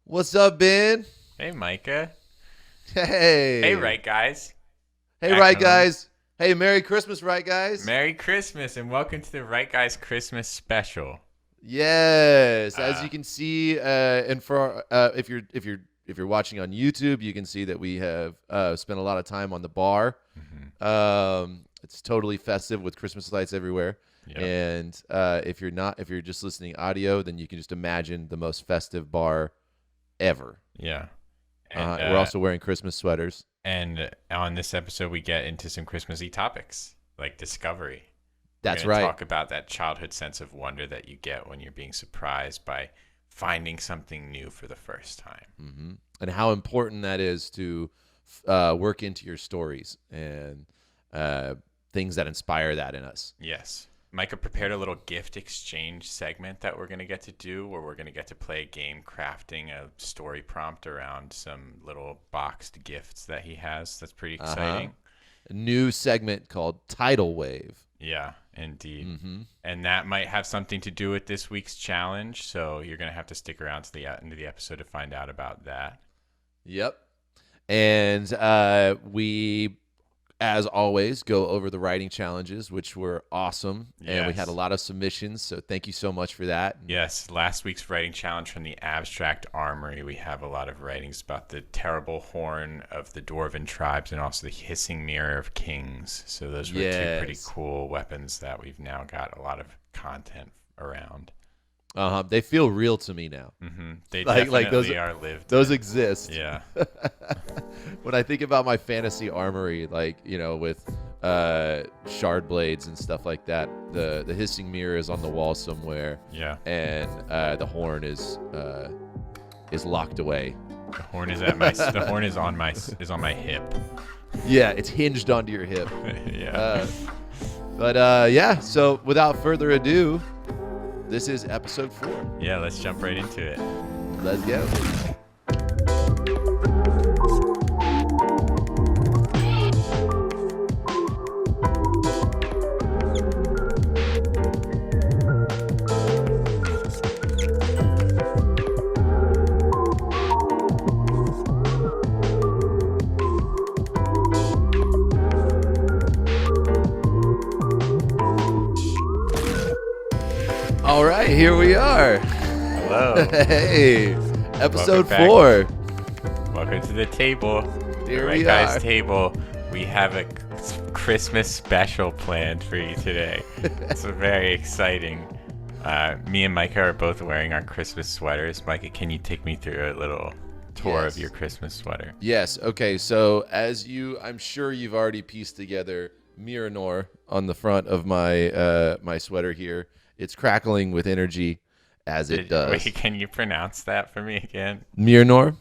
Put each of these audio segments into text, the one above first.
What's up, Ben? Hey, Micah. Hey, Hey. right guys. Hey, Back right home. guys. Hey, Merry Christmas, right guys? Merry Christmas and welcome to the Right Guys Christmas special. Yes. As Uh, you can see, and for if you're watching on YouTube, you can see that we have spent a lot of time on the bar. mhm. It's totally festive with Christmas lights everywhere. Yep. And if you're just listening audio, then you can just imagine the most festive bar ever. Yeah. And We're uh, also wearing Christmas sweaters. and on this episode, we get into some Christmassy topics like discovery. We're That's going to right. talk about that childhood sense of wonder that you get when you're being surprised by finding something new for the first time. And how important that is to work into your stories and things that inspire that in us. Yes. Micah prepared a little gift exchange segment that we're going to get to do where we're going to get to play a game crafting a story prompt around some little boxed gifts that he has. That's pretty Uh-huh. exciting. A new segment called Tidal Wave. Yeah, indeed. Mm-hmm. And that might have something to do with this week's challenge. So you're going to have to stick around to the end of the episode to find out about that. Yep. And we, as always, go over the writing challenges, which were awesome. And we had a Yes. lot of submissions. So thank you so much for that. Yes, last week's writing challenge from the Abstract Armory. We have a lot of writings about the terrible horn of the Dwarven tribes and also the hissing mirror of kings. So those were two pretty Yes. cool weapons that we've now got a lot of content around. They feel real to me now. They Like those definitely are lived those in. exist. Yeah. When I think about my fantasy armory, like with shard blades and stuff like that, the hissing mirror is on the wall somewhere, Yeah. and the horn is locked away. The horn is on my hip. Yeah, it's hinged onto your hip. Yeah. Yeah. So without further ado, this is episode 4. Yeah, let's jump right into it. Let's go. All right, here we are. Hello. Hey, episode Welcome 4. Welcome to the table. Here the Right we Guys are. table. We have a Christmas special planned for you today. It's very exciting. Me and Micah are both wearing our Christmas sweaters. Micah, can you take me through a little tour Yes. of your Christmas sweater? Yes. Okay. So I'm sure you've already pieced together Miranor on the front of my my sweater here. It's crackling with energy, as it does. Wait, can you pronounce that for me again? Miranor.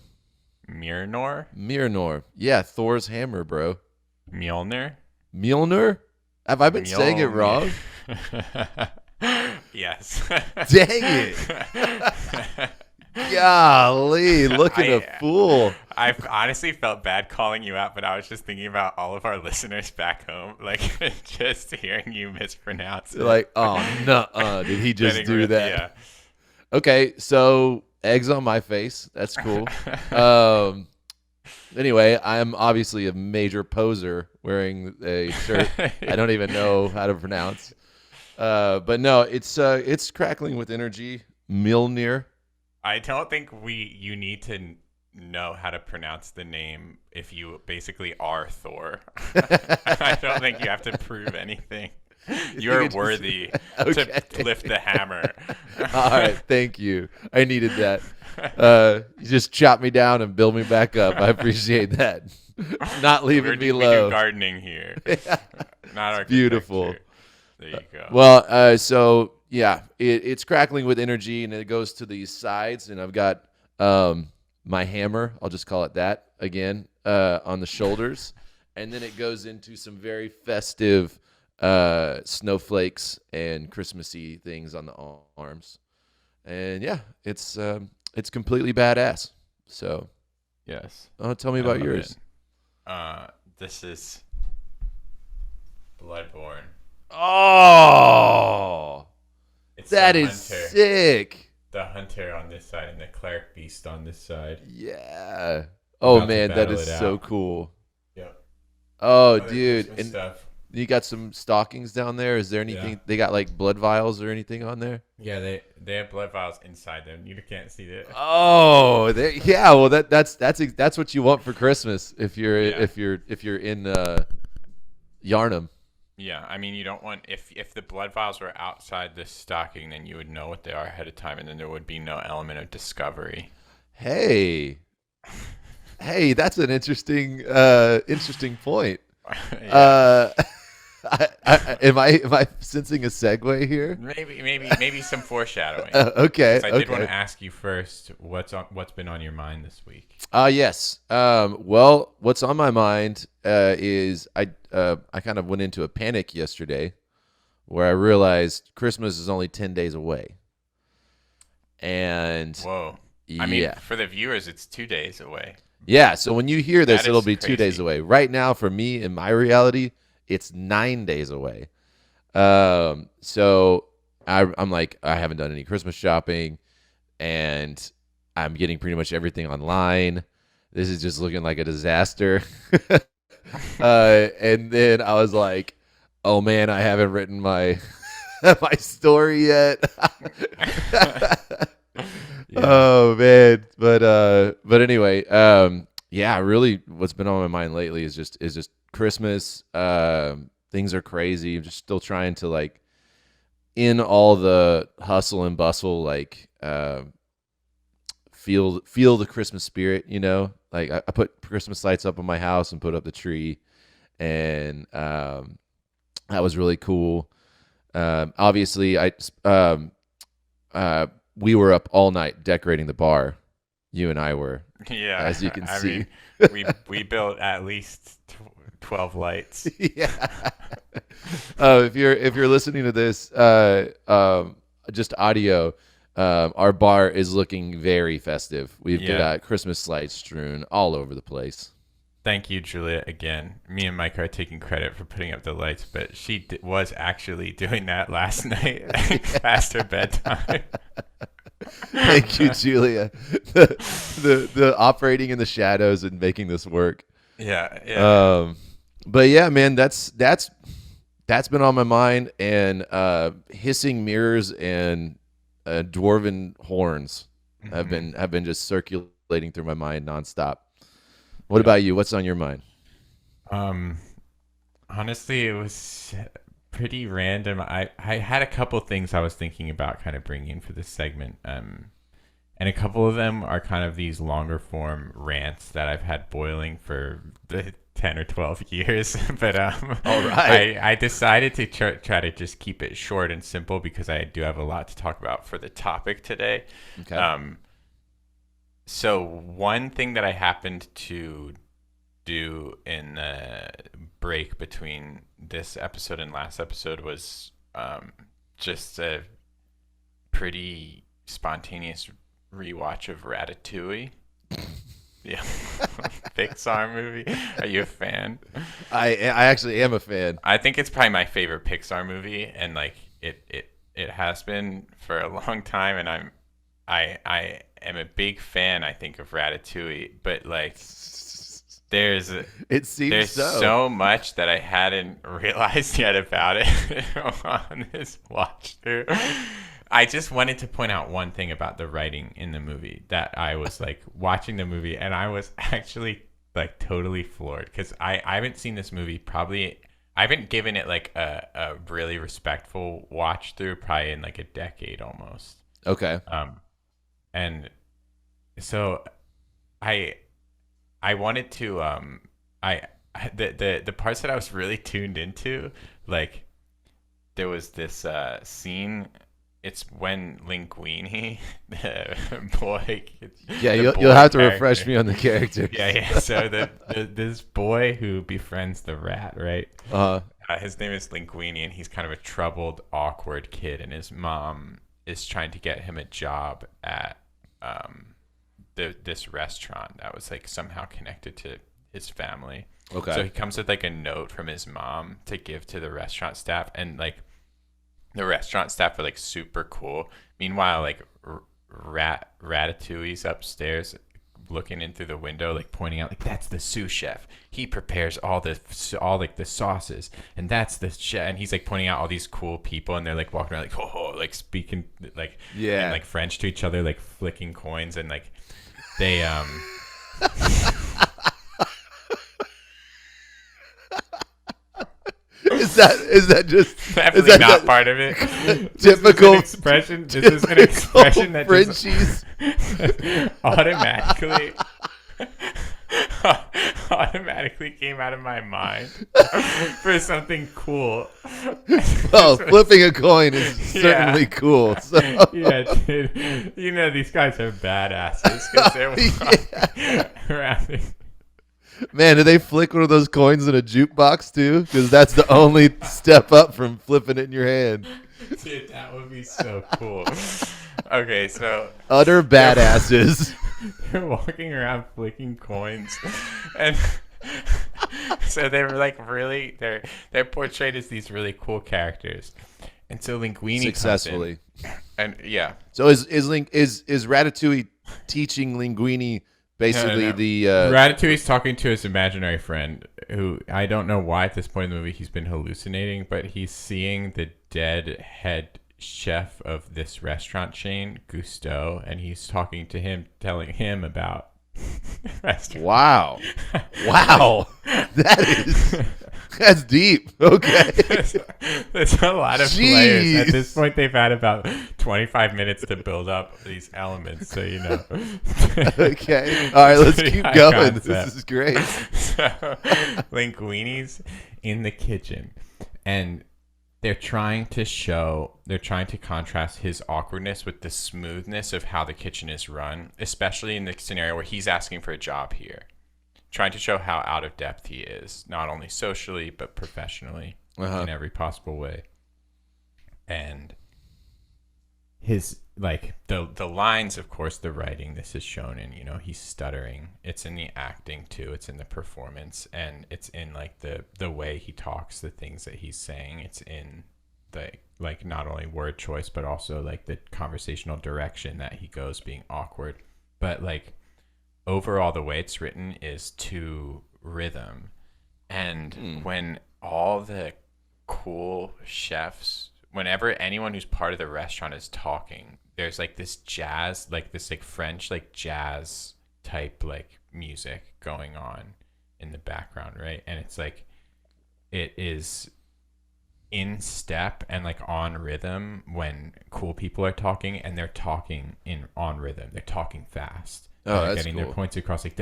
Miranor? Miranor. Yeah, Thor's hammer, bro. Mjolnir? Mjolnir. Have I been saying it wrong? Yes. Dang it. Golly, looking a fool. I honestly felt bad calling you out, but I was just thinking about all of our listeners back home, like just hearing you mispronounce it. Like, oh no, did he just Getting do rid- that? Yeah. Okay, so eggs on my face. That's cool. Anyway, I'm obviously a major poser wearing a shirt I don't even know how to pronounce. But no, it's crackling with energy. Mjolnir. I don't think you need to know how to pronounce the name if you basically are Thor. I don't think you have to prove anything. You're think it just- worthy Okay. to lift the hammer. All right, thank you. I needed that. You just chop me down and build me back up. I appreciate that. Not leaving me We do low. gardening here, not architecture. Beautiful. There you go. Well, so yeah, it's crackling with energy, and it goes to these sides, and I've got my hammer. I'll just call it that again on the shoulders, and then it goes into some very festive snowflakes and Christmassy things on the arms, and yeah, it's completely badass. So, Yes. tell me I about love yours. it. This is Bloodborne. Oh, It's that the is hunter. sick. the hunter on this side and the cleric beast on this side. Yeah. We're Oh about to man, that battle is it so out. cool. Yep. Oh, Other dude, Christmas and stuff. you got some stockings down there. Is there Yeah. anything they got like blood vials or anything on there? Yeah, they have blood vials inside them. You can't see it. Oh, yeah. Well, that's what you want for Christmas Yeah. if you're in Yarnum. Yeah, I mean, you don't want if the blood vials were outside this stocking, then you would know what they are ahead of time, and then there would be no element of discovery. Hey, hey, that's an interesting point. Yeah, Uh, am I sensing a segue here? maybe some foreshadowing. Okay, Because I did want okay. to ask you first, what's been on your mind this week? Yes. Well, what's on my mind is I kind of went into a panic yesterday where I realized Christmas is only 10 days away. And Whoa. I mean, yeah. for the viewers, it's 2 days away. Yeah, so when you hear this, That it'll is be 2 days crazy. away. Right now, for me in my reality, it's 9 days away. So I'm like, I haven't done any Christmas shopping, and I'm getting pretty much everything online. This is just looking like a disaster. And then I was like, oh man, I haven't written my my story yet. Yeah. Oh man, but anyway, yeah, really, what's been on my mind lately is just Christmas. Things are crazy. I'm just still trying to like in all the hustle and bustle, like feel the Christmas spirit. You know, like I put Christmas lights up on my house and put up the tree, and that was really cool. Obviously, um, we were up all night decorating the bar. You and I were, Yeah, as you can I see. mean, we built at least 12 lights. Yeah. If you're listening to this, just audio, our bar is looking very festive. We've Yeah. got Christmas lights strewn all over the place. Thank you, Julia. Again, me and Mike are taking credit for putting up the lights, but she was actually doing that last night past her bedtime. Thank you, Julia. The operating in the shadows and making this work. Yeah, yeah. But yeah, man, that's been on my mind, and hissing mirrors and dwarven horns have been just circulating through my mind nonstop. What about you? What's on your mind? Um, Honestly, it was pretty random. I had a couple things I was thinking about kind of bringing in for this segment. And a couple of them are kind of these longer form rants that I've had boiling for the 10 or 12 years. But All right. I decided to try to just keep it short and simple because I do have a lot to talk about for the topic today. Okay. So one thing that I happened to do in the break between this episode and last episode was just a pretty spontaneous rewatch of Ratatouille. Yeah, Pixar movie. Are you a fan? I actually am a fan. I think it's probably my favorite Pixar movie, and like it has been for a long time, and I am a big fan. I think of Ratatouille, but like there's It seems there's so much that I hadn't realized yet about it on this watch through. I just wanted to point out one thing about the writing in the movie that I was like watching the movie and I was actually like totally floored because I haven't seen this movie probably. I haven't given it like a really respectful watch through probably in like a decade almost. Okay. And so I wanted to the parts that I was really tuned into, like there was this scene. It's when Linguini, the boy, Yeah, the you'll boy have to refresh character. me on the character. Yeah. So this boy who befriends the rat, right? Uh His name is Linguini, and he's kind of a troubled, awkward kid, and his mom is trying to get him a job at this restaurant that was like somehow connected to his family. Okay. So he comes with like a note from his mom to give to the restaurant staff, and like the restaurant staff are like super cool. Meanwhile, like Ratatouille's upstairs looking in through the window, like pointing out, like, that's the sous chef. He prepares all like the sauces, and that's the chef. And he's like pointing out all these cool people, and they're like walking around like, oh, like speaking like in like French to each other, like flicking coins, and like they Is that just definitely not part of it? Typical expression. This is an expression that Frenchies automatically came out of my mind for something cool. Well, flipping a coin is certainly cool. So. Yeah, dude. You know these guys are badasses because they're walking around. Man, do they flick one of those coins in a jukebox too? Because that's the only step up from flipping it in your hand. Dude, that would be so cool. Okay, so utter badasses. They're walking around flicking coins, and so they were like really they're portrayed as these really cool characters, and so Linguini successfully, and yeah. So is Ratatouille teaching Linguini? Basically, no. Ratatouille's talking to his imaginary friend, who I don't know why at this point in the movie he's been hallucinating, but he's seeing the dead head chef of this restaurant chain, Gusteau, and he's talking to him, telling him about restaurant. Wow, that's deep. Okay, there's a lot of layers. At this point, they've had about 25 minutes to build up these elements, so you know. Okay, all right, let's keep going. Concept. This is great. So, Linguini's in the kitchen, and they're trying to contrast his awkwardness with the smoothness of how the kitchen is run, especially in the scenario where he's asking for a job here. Trying to show how out of depth he is, not only socially, but professionally in every possible way. And his, like, the lines, of course, the writing, this is shown in, you know, he's stuttering. It's in the acting, too. It's in the performance. And it's in, like, the way he talks, the things that he's saying. It's in the, like, not only word choice, but also, like, the conversational direction that he goes being awkward. But, like, overall, the way it's written is to rhythm. And when all the cool chefs, whenever anyone who's part of the restaurant is talking, there's like this jazz, like this like French like jazz type like music going on in the background, right? And it's like it is in step and like on rhythm when cool people are talking, and they're talking on rhythm. They're talking fast. Oh, that's getting cool. Their points across like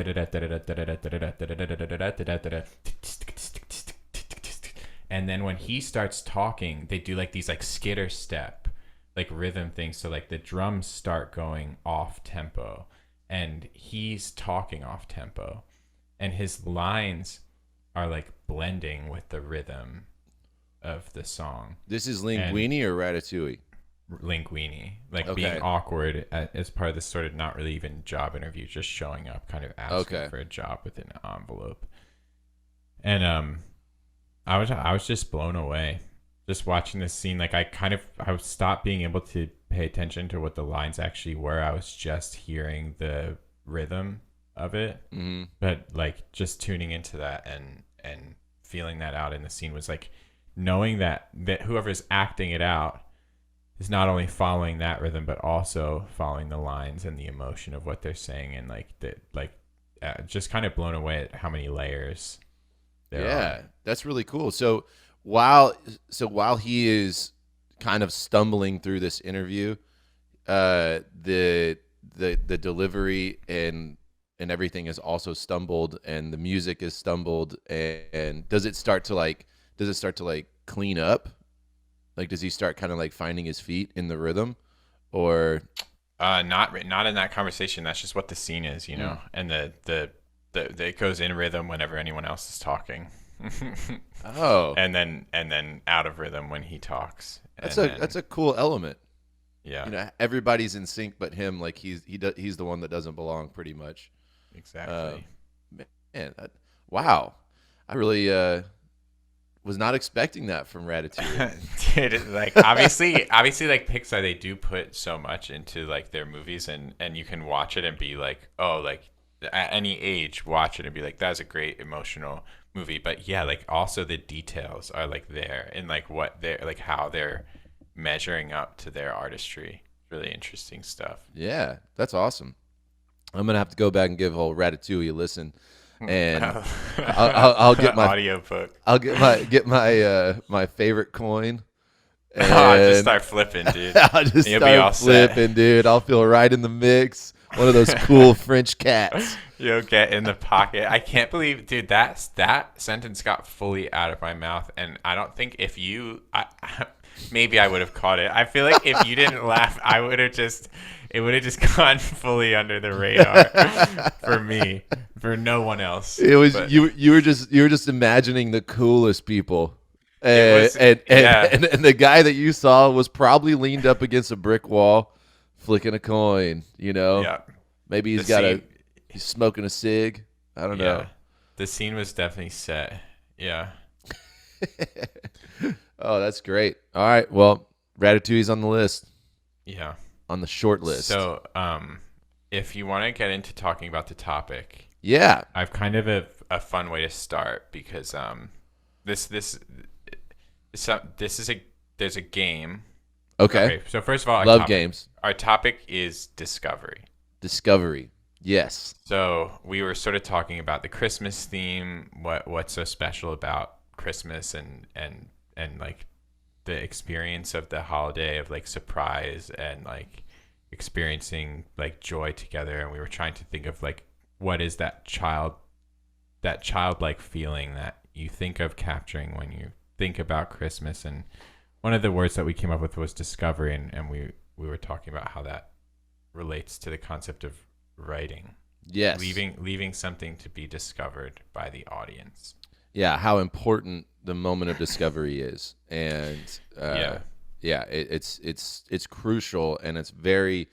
and then when he starts talking, they do like these like skitter step, like rhythm things. So like the drums start going off tempo, and he's talking off tempo, and his lines are like blending with the rhythm of the song. This is Linguini or Ratatouille? Linguini, like being awkward as part of this sort of not really even job interview, just showing up, kind of asking for a job with an envelope. And I was just blown away just watching this scene. Like I stopped being able to pay attention to what the lines actually were. I was just hearing the rhythm of it, but like just tuning into that and feeling that out in the scene was like knowing that whoever's acting it out is not only following that rhythm, but also following the lines and the emotion of what they're saying, and just kind of blown away at how many layers there are. That's really cool. So while he is kind of stumbling through this interview, the delivery and everything is also stumbled, and the music is stumbled, and does it start to clean up? Like, does he start kind of like finding his feet in the rhythm, or not in that conversation? That's just what the scene is, you know. And the it goes in rhythm whenever anyone else is talking. and then out of rhythm when he talks. That's a cool element. Yeah, you know, everybody's in sync but him. Like he's the one that doesn't belong, pretty much. Exactly. Man, wow, I really was not expecting that from Ratatouille. Dude, like obviously like Pixar, they do put so much into like their movies, and you can watch it and be like, oh, like at any age watch it and be like, that's a great emotional movie. But yeah, like also the details are like there, and like what they're like, how they're measuring up to their artistry. Really interesting stuff. Yeah, that's awesome. I'm gonna have to go back and give old Ratatouille a listen, and I'll get my audiobook. I'll get my my favorite coin. And I'll just start flipping, dude. I'll just You'll start be all flipping, set. dude. I'll feel right in the mix. One of those cool French cats. You'll get in the pocket. I can't believe, dude, that sentence got fully out of my mouth, and I don't think if you, maybe I would have caught it. I feel like if you didn't laugh, it would have just gone fully under the radar for me, for no one else. It was But you were just imagining the coolest people. was- And yeah. the guy that you saw was probably leaned up against a brick wall, flicking a coin. You know, Yeah. maybe he's The he's smoking a cig. I don't know. The scene was definitely set. Yeah. Oh, that's great. All right, well, Ratatouille's on the list, Yeah. on the short list. So, if you want to get into talking about the topic, yeah, I've kind of a fun way to start because this is there's a game. okay. So first of all, Love games. Our topic is discovery. Discovery. Yes. So we were sort of talking about the Christmas theme, what's so special about Christmas and like the experience of the holiday of like surprise and like experiencing like joy together. And we were trying to think of like what is that childlike feeling that you think of capturing when you think about Christmas. And one of the words that we came up with was discovery, and we were talking about how that relates to the concept of writing. Yes. Leaving something to be discovered by the audience. Yeah, how important the moment of discovery is, and it's crucial, and it's very.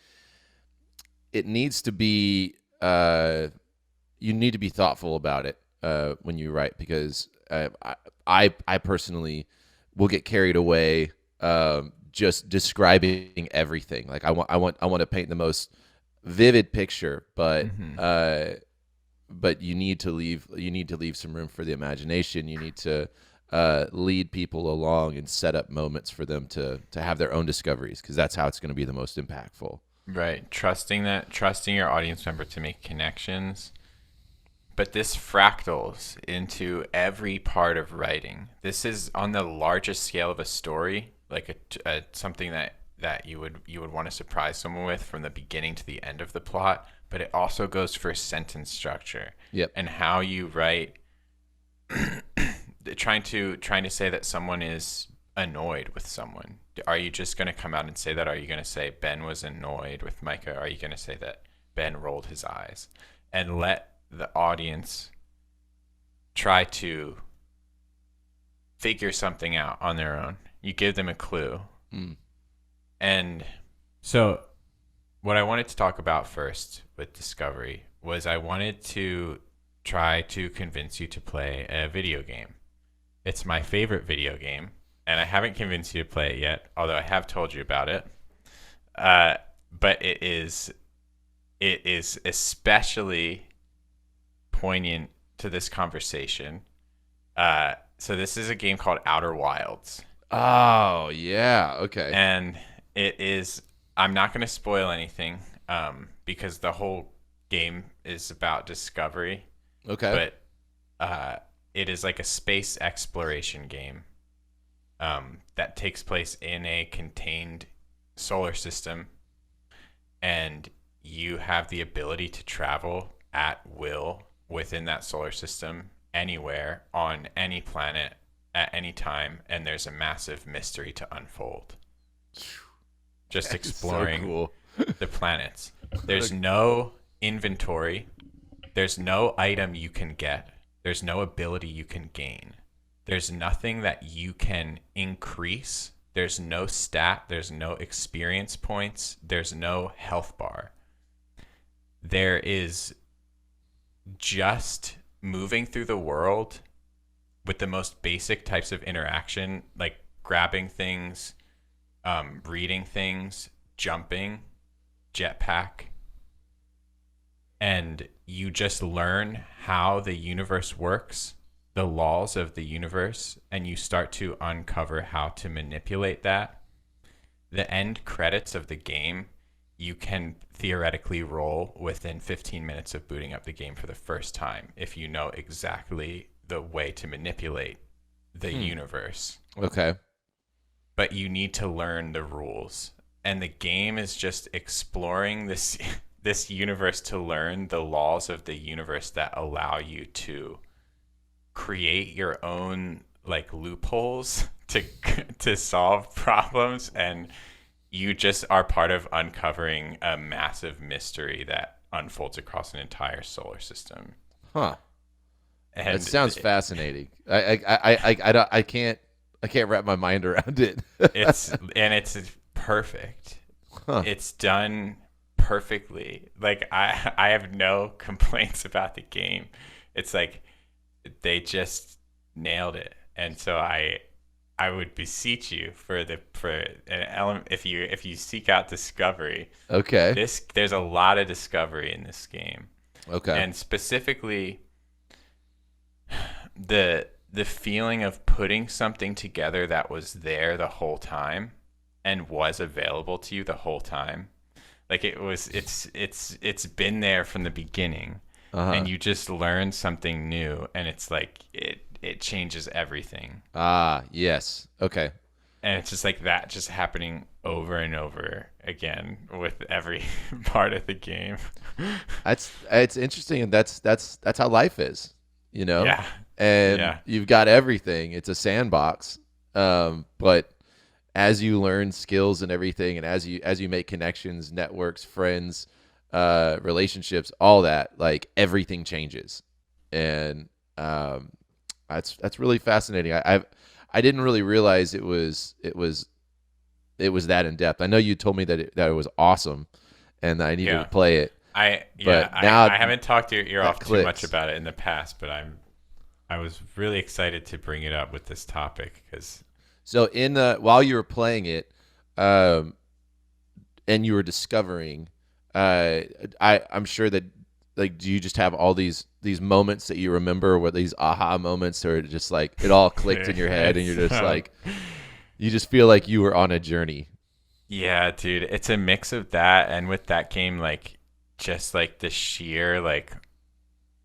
It needs to be. You need to be thoughtful about it when you write, because I personally will get carried away just describing everything. Like I want to paint the most vivid picture, but but you need to leave some room for the imagination. You need to lead people along and set up moments for them to have their own discoveries, because that's how it's going to be the most impactful. Right. Trusting your audience member to make connections. But this fractals into every part of writing. This is on the largest scale of a story, like a something that you would want to surprise someone with from the beginning to the end of the plot. But it also goes for sentence structure. Yep. And how you write. trying to say that someone is annoyed with someone. Are you just going to come out and say that? Are you going to say Ben was annoyed with Micah? Are you going to say that Ben rolled his eyes? And let the audience try to figure something out on their own. You give them a clue. And so what I wanted to talk about first with discovery was I wanted to try to convince you to play a video game. It's my favorite video game, and I haven't convinced you to play it yet, although I have told you about it. But it is especially poignant to this conversation. So this is a game called Outer Wilds. Oh, yeah. Okay. And it is, I'm not going to spoil anything because the whole game is about discovery. Okay. But it is like a space exploration game that takes place in a contained solar system. And you have the ability to travel at will within that solar system, anywhere, on any planet, at any time, and there's a massive mystery to unfold. Just exploring so cool. the planets. There's no inventory. There's no item you can get. There's no ability you can gain. There's nothing that you can increase. There's no stat. There's no experience points. There's no health bar. There is just moving through the world with the most basic types of interaction, like grabbing things, reading things, jumping, jetpack, and you just learn how the universe works, the laws of the universe, and you start to uncover how to manipulate that. The end credits of the game, you can theoretically roll within 15 minutes of booting up the game for the first time if you know exactly the way to manipulate the universe. Okay. But you need to learn the rules. And the game is just exploring this universe to learn the laws of the universe that allow you to create your own like loopholes to solve problems, and you just are part of uncovering a massive mystery that unfolds across an entire solar system. Huh. And That sounds fascinating. I can't wrap my mind around it. it's perfect. Huh. It's done perfectly. Like I have no complaints about the game. It's like they just nailed it. And so I would beseech you for an element, if you seek out discovery. Okay. There's a lot of discovery in this game. Okay. And specifically the feeling of putting something together that was there the whole time and was available to you the whole time. Like it's been there from the beginning. And you just learn something new, and it's like it changes everything. Ah, yes. Okay. And it's just like that just happening over and over again with every part of the game. It's interesting, and that's how life is, you know? Yeah. And Yeah. you've got everything. It's a sandbox. But as you learn skills and everything, and as you make connections, networks, friends, relationships, all that, like everything changes. And that's really fascinating. I didn't really realize it was that in depth. I know you told me that it was awesome, and that I needed to play it. I haven't talked your ear off too much about it in the past, but I was really excited to bring it up with this topic because. So while you were playing it, and you were discovering, I'm sure that, like, do you just have all these moments that you remember, where these aha moments, or just like it all clicked in your head and you're just like, you just feel like you were on a journey? Yeah, dude, it's a mix of that, and with that game, like, just like the sheer like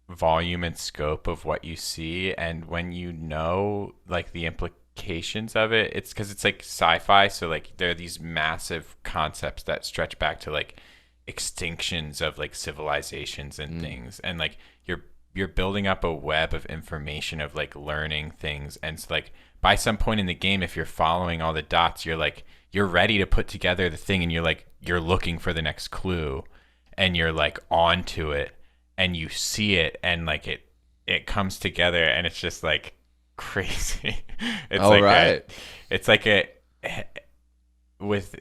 volume and scope of what you see, and when you know like the implications of it, it's because it's like sci-fi, so like there are these massive concepts that stretch back to like extinctions of like civilizations and things, and like you're building up a web of information of like learning things, and so like by some point in the game, if you're following all the dots, you're ready to put together the thing, and you're looking for the next clue, and you're like onto it, and you see it, and like it comes together, and it's just like crazy. It's all like right. It's like with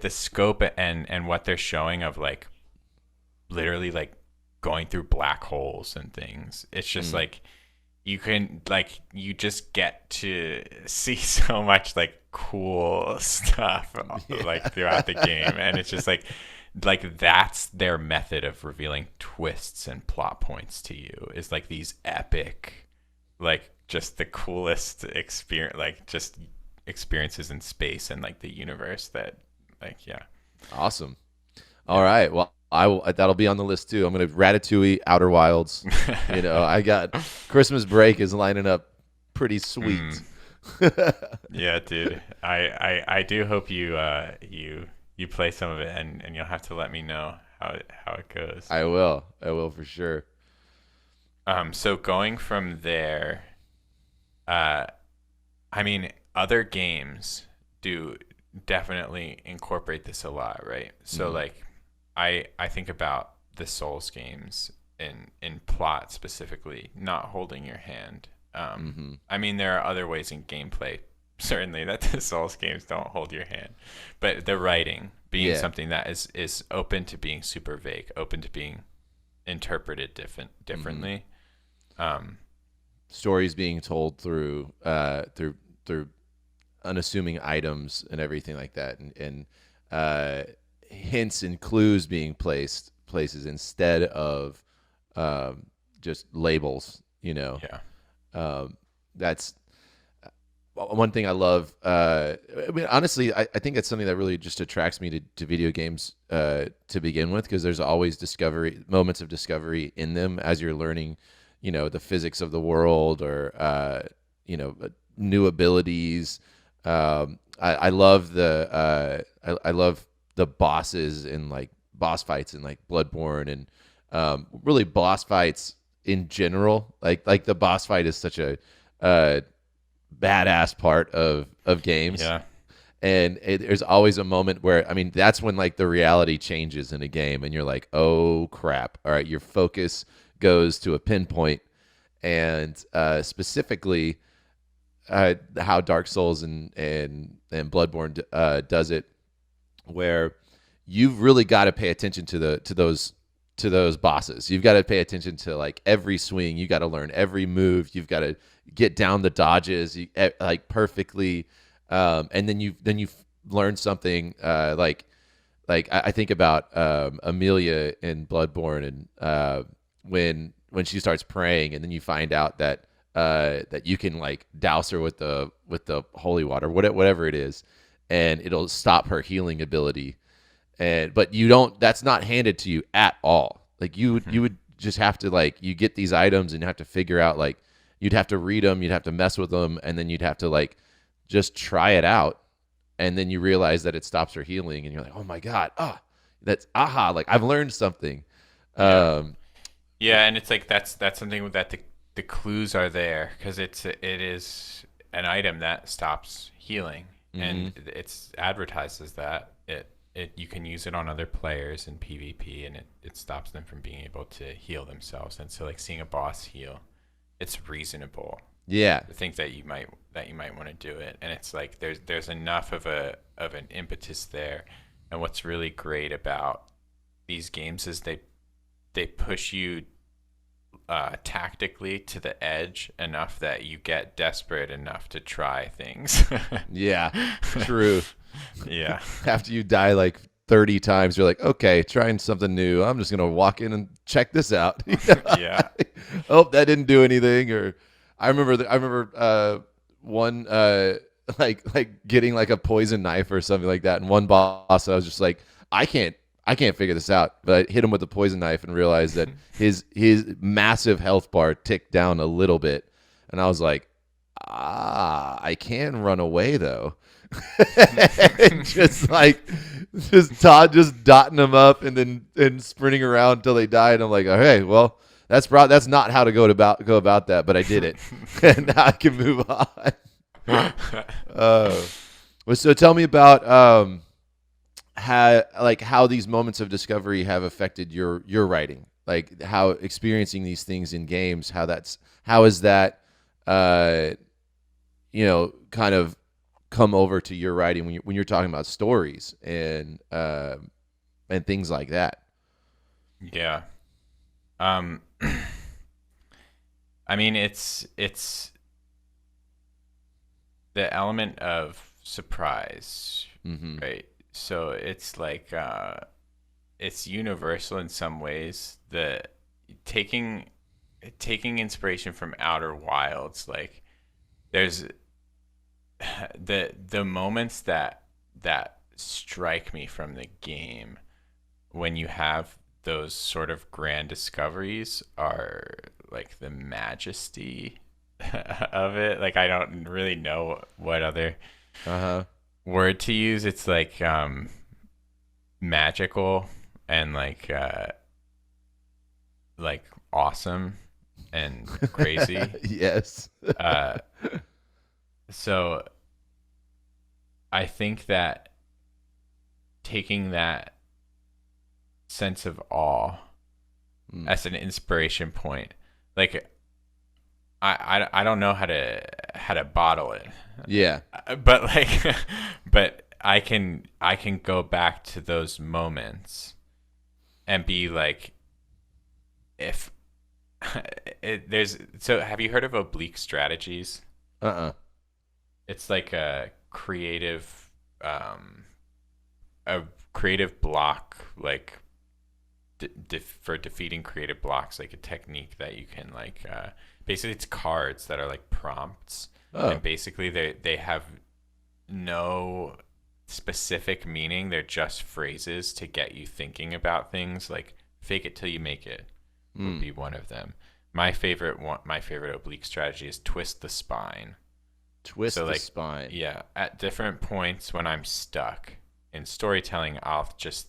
the scope and what they're showing of like literally like going through black holes and things. It's just like you just get to see so much like cool stuff like throughout the game, and it's just like that's their method of revealing twists and plot points to you, is like these epic, like just the coolest experiences in space and like the universe that like, yeah. Awesome. All right. Well, that'll be on the list too. I'm going to Ratatouille, Outer Wilds. I got Christmas Break is lining up pretty sweet. Yeah, dude. I do hope you play some of it, and you'll have to let me know how it goes. I will for sure. So going from there, I mean, other games do definitely incorporate this a lot, right? So like I think about the Souls games in plot specifically, not holding your hand. I mean, there are other ways in gameplay, certainly, that the Souls games don't hold your hand, but the writing being something that is open to being super vague, open to being interpreted differently. stories being told through unassuming items and everything like that, and hints and clues being placed places instead of just labels. Yeah. That's one thing I love. I mean, honestly, I think that's something that really just attracts me to video games to begin with, because there's always moments of discovery in them as you're learning, the physics of the world, or new abilities. I love I love the bosses in like boss fights in like Bloodborne, and really boss fights in general. Like the boss fight is such a badass part of games. Yeah. And there's always a moment where, I mean, that's when like the reality changes in a game, and you're like, oh crap! All right, your focus goes to a pinpoint, and specifically, how Dark Souls and Bloodborne does it, where you've really got to pay attention to those bosses. You've got to pay attention to like every swing. You got to learn every move. You've got to get down the dodges like perfectly, and then you learn something like I think about Amelia in Bloodborne, and when she starts praying, and then you find out that you can like douse her with the holy water, whatever it is, and it'll stop her healing ability. But you don't. That's not handed to you at all. Like you would just have to like, you get these items and you have to figure out, like, you'd have to read them, you'd have to mess with them, and then you'd have to like just try it out, and then you realize that it stops her healing, and you're like, oh my god, that's like I've learned something. Yeah, and it's like that's something that the clues are there, because it is an item that stops healing, and it's advertised as that. You can use it on other players in PvP, and it stops them from being able to heal themselves. And so, like, seeing a boss heal, it's reasonable. Yeah. To think that you might want to do it, and it's like there's enough of an impetus there. And what's really great about these games is they push you tactically to the edge enough that you get desperate enough to try things. Yeah, true. Yeah. After you die like 30 times, you're like, okay, trying something new. I'm just gonna walk in and check this out. Yeah. Oh, that didn't do anything. Or I remember one like getting like a poison knife or something like that, and one boss I was just like, I can't figure this out. But I hit him with the poison knife and realized that his massive health bar ticked down a little bit, and I was like, I can run away though. just dotting them up and sprinting around until they died. And I'm like, okay, well, that's not how to go about that, but I did it, and now I can move on. Well, so tell me about how these moments of discovery have affected your writing, like how experiencing these things in games, how is that kind of come over to your writing when you're talking about stories and things like that. Yeah. I mean, it's the element of surprise, right? So it's like it's universal in some ways. The taking inspiration from Outer Wilds, like there's the moments that strike me from the game when you have those sort of grand discoveries are like the majesty of it. Like I don't really know what other word to use. It's like magical and like awesome and crazy. Yes. So I think that taking that sense of awe as an inspiration point, like I don't know how to bottle it. Yeah. But like but I can go back to those moments and be like, if have you heard of Oblique Strategies? Uh-uh. It's like um, a creative block, like for defeating creative blocks, like a technique that you can basically it's cards that are like prompts, Oh, and basically they have no specific meaning. They're just phrases to get you thinking about things. Like fake it till you make it would hmm. be one of them. My favorite oblique strategy is twist the spine. So Twist the like, spine. yeah, at different points when I'm stuck in storytelling, I'll just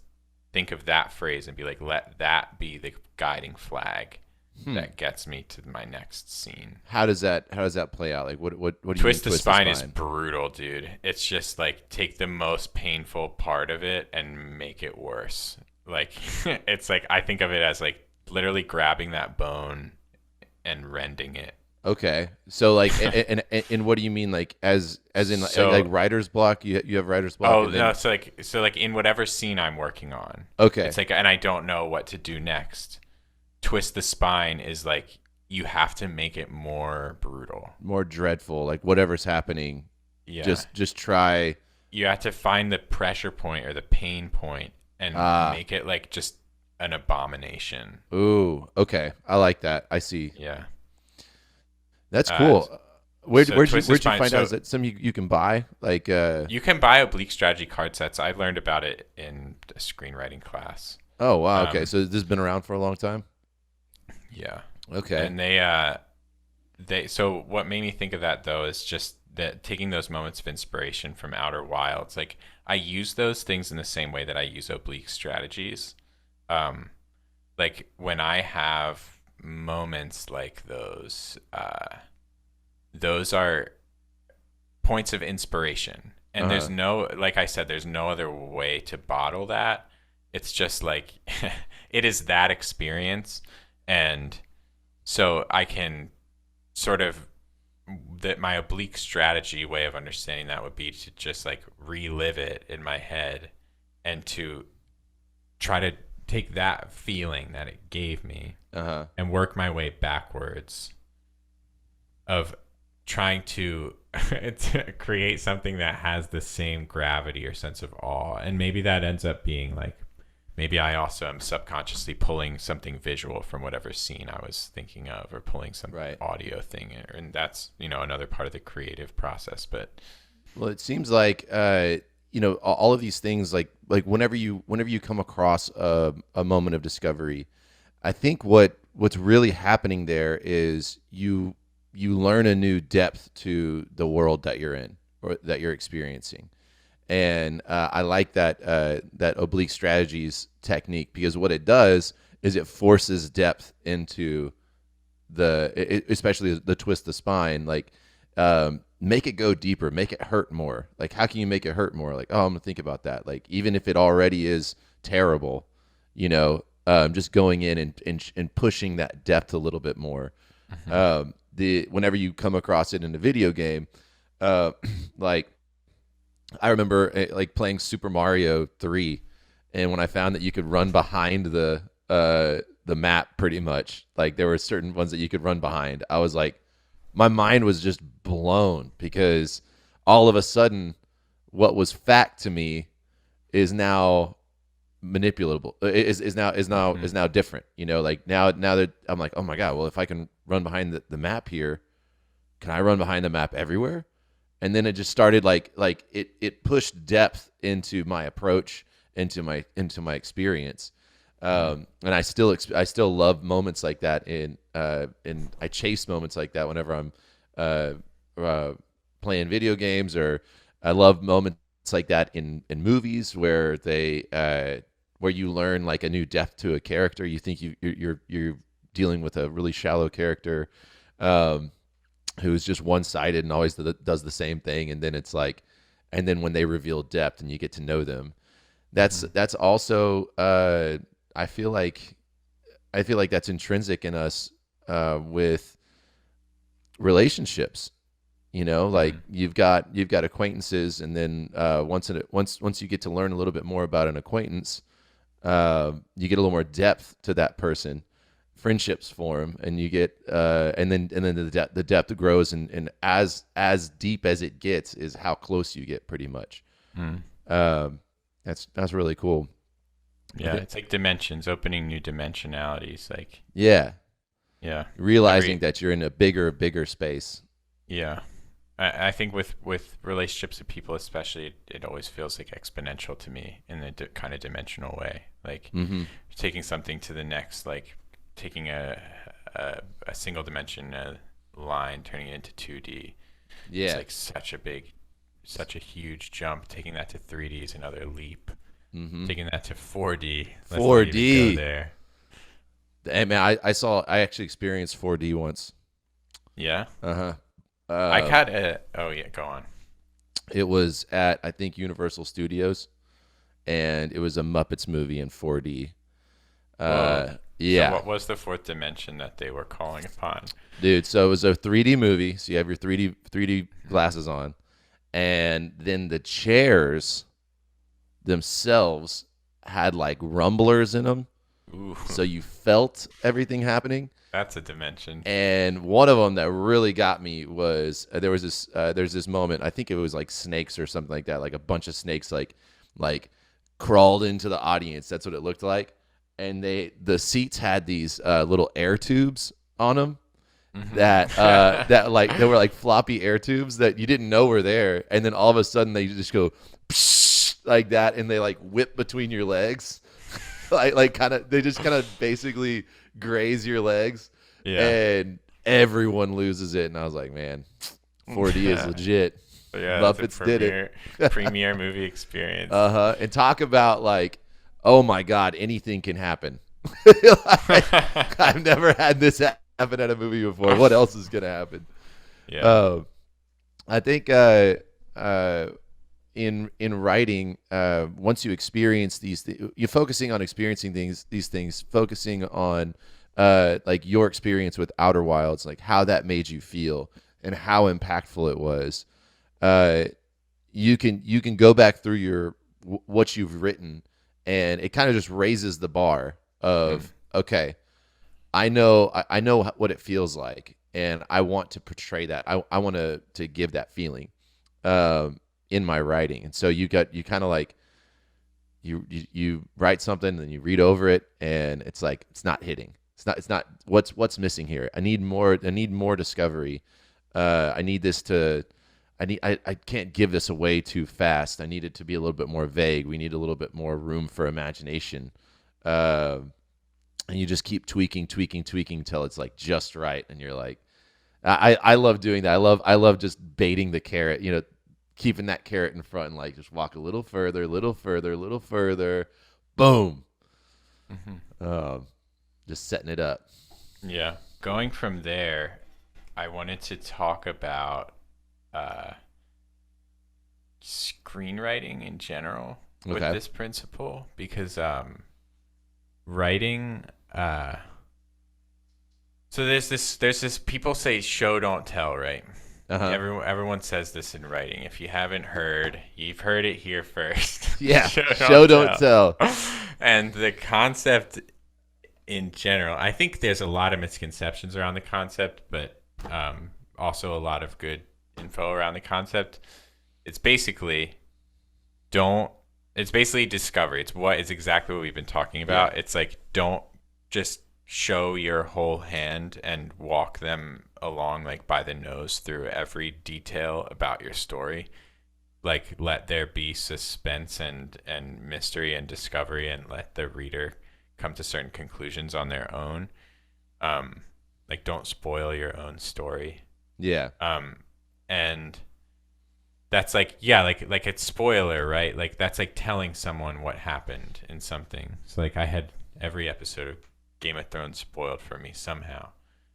think of that phrase and be like, let that be the guiding flag Hmm. that gets me to my next scene. How does that play out? Like what do you mean Twist the twist the spine is spine? brutal, dude. It's just like take the most painful part of it and make it worse. Like it's like I think of it as like literally grabbing that bone and rending it. Okay. So like and what do you mean like as in like So, writer's block? You have writer's block oh and no, then so like in whatever scene I'm working on, okay. it's like, and I don't know what to do next. Twist the spine is like you have to make it more brutal. More dreadful, like whatever's happening, Yeah, just try you have to find the pressure point or the pain point and ah make it like just an abomination. ooh, okay. I like that. I see. Yeah. That's Uh, cool. Where so where'd you twist the where'd you spine. find out? So Is that something you can buy? Like you can buy oblique strategy card sets. I learned about it in a screenwriting class. oh wow, okay. Um, So this has been around for a long time? yeah. Okay. And they so what made me think of that though is just that taking those moments of inspiration from Outer Wilds. Like I use those things in the same way that I use oblique strategies. Um, like when I have moments like those are points of inspiration. And there's Uh-huh. no, like I said, there's no other way to bottle that. It's just like it is that experience. And so I can sort of that my oblique strategy way of understanding that would be to just like relive it in my head and to try to take that feeling that it gave me Uh-huh. and work my way backwards of trying to, to create something that has the same gravity or sense of awe. And maybe that ends up being like, maybe I also am subconsciously pulling something visual from whatever scene I was thinking of, or pulling some Right. audio thing, and that's another part of the creative process. But Well, it seems like all of these things like whenever you come across a moment of discovery, I think what's really happening there is you learn a new depth to the world that you're in or that you're experiencing. And I like that oblique strategies technique because what it does is it forces depth into especially the twist the spine, like make it go deeper, make it hurt more. Like how can you make it hurt more? Like oh, I'm gonna think about that. Like even if it already is terrible, just going in and pushing that depth a little bit more. mhm. The whenever you come across it in a video game, uh, like I remember like playing Super Mario 3, and when I found that you could run behind the map pretty much, like there were certain ones that you could run behind. I was like, my mind was just blown because all of a sudden, what was fact to me is now manipulable. Is now different. Like now that I'm like, oh my god, well if I can run behind the map here, can I run behind the map everywhere? And then it just started like it pushed depth into my approach, into my experience. And I still love moments like that and I chase moments like that whenever I'm uh, uh, playing video games, or I love moments like that in movies where you learn like a new depth to a character. You think you're dealing with a really shallow character, um, who's just one sided and always does the same thing, and then it's like, and then when they reveal depth and you get to know them, that's also I feel like that's intrinsic in us with relationships. Like Mhm. you've got acquaintances, and then once you get to learn a little bit more about an acquaintance, you get a little more depth to that person friendships form, and you get and then the depth grows, and as deep as it gets is how close you get, pretty much. That's really cool. Yeah, it's like dimensions, opening new dimensionalities. Like yeah, realizing Every, that you're in a bigger space. yeah. I think with relationships with people, especially, it always feels like exponential to me in a kind of dimensional way. Like taking something to the next, like taking a single dimension line, turning it into 2D. Yeah, it's like such a huge jump. Taking that to 3D is another leap. Taking that to 4D. Let's 4D. go there. Hey man, I actually experienced 4D once. Yeah. Uh-huh. I had a. Oh yeah, go on. It was at, I think, Universal Studios, and it was a Muppets movie in 4D. Yeah. Yeah. So what was the fourth dimension that they were calling upon? Dude, so it was a 3D movie. So you have your 3D glasses on, and then the chairs themselves had like rumblers in them. Ooh. So you felt everything happening. That's a dimension. And one of them that really got me was there's this moment, I think it was like snakes or something like that, like a bunch of snakes like crawled into the audience. That's what it looked like. And the seats had these little air tubes on them that like they were like floppy air tubes that you didn't know were there. And then all of a sudden they just go psh, like that, and they like whip between your legs. like kind of they just kind of basically graze your legs, and everyone loses it. And I was like, man, 4D is legit. Yeah, Muppets did it. Premiere movie experience. And talk about like, oh my God, anything can happen. I've never had this happen at a movie before. What else is gonna happen? Yeah. I think in writing, once you experience you're focusing on experiencing these things, focusing on like your experience with Outer Wilds, like how that made you feel and how impactful it was. You can go back through what you've written, and it kind of just raises the bar of okay, I know what it feels like, and I want to portray that. I want to give that feeling in my writing. And so you kind of like you write something and then you read over it, and it's like it's not hitting. It's not what's missing here. I need more discovery. I need this to I can't give this away too fast. I need it to be a little bit more vague. We need a little bit more room for imagination. And you just keep tweaking until it's like just right. And you're like, I love doing that. I love just baiting the carrot, keeping that carrot in front and like just walk a little further, boom. Just setting it up. Yeah. Going from there, I wanted to talk about screenwriting in general with this principle, because writing so there's this people say show don't tell, right? Everyone says this in writing. If you haven't heard, you've heard it here first. Yeah. show don't tell. And the concept in general, I think there's a lot of misconceptions around the concept, but also a lot of good info around the concept. It's basically discovery. It's exactly what we've been talking about. Yeah. It's like, don't just show your whole hand and walk them along like by the nose through every detail about your story. Like, let there be suspense and mystery and discovery, and let the reader come to certain conclusions on their own. Like, don't spoil your own story. Yeah. And that's like, yeah, like it's spoiler, right? Like, that's like telling someone what happened in something. So like, I had every episode of Game of Thrones spoiled for me somehow.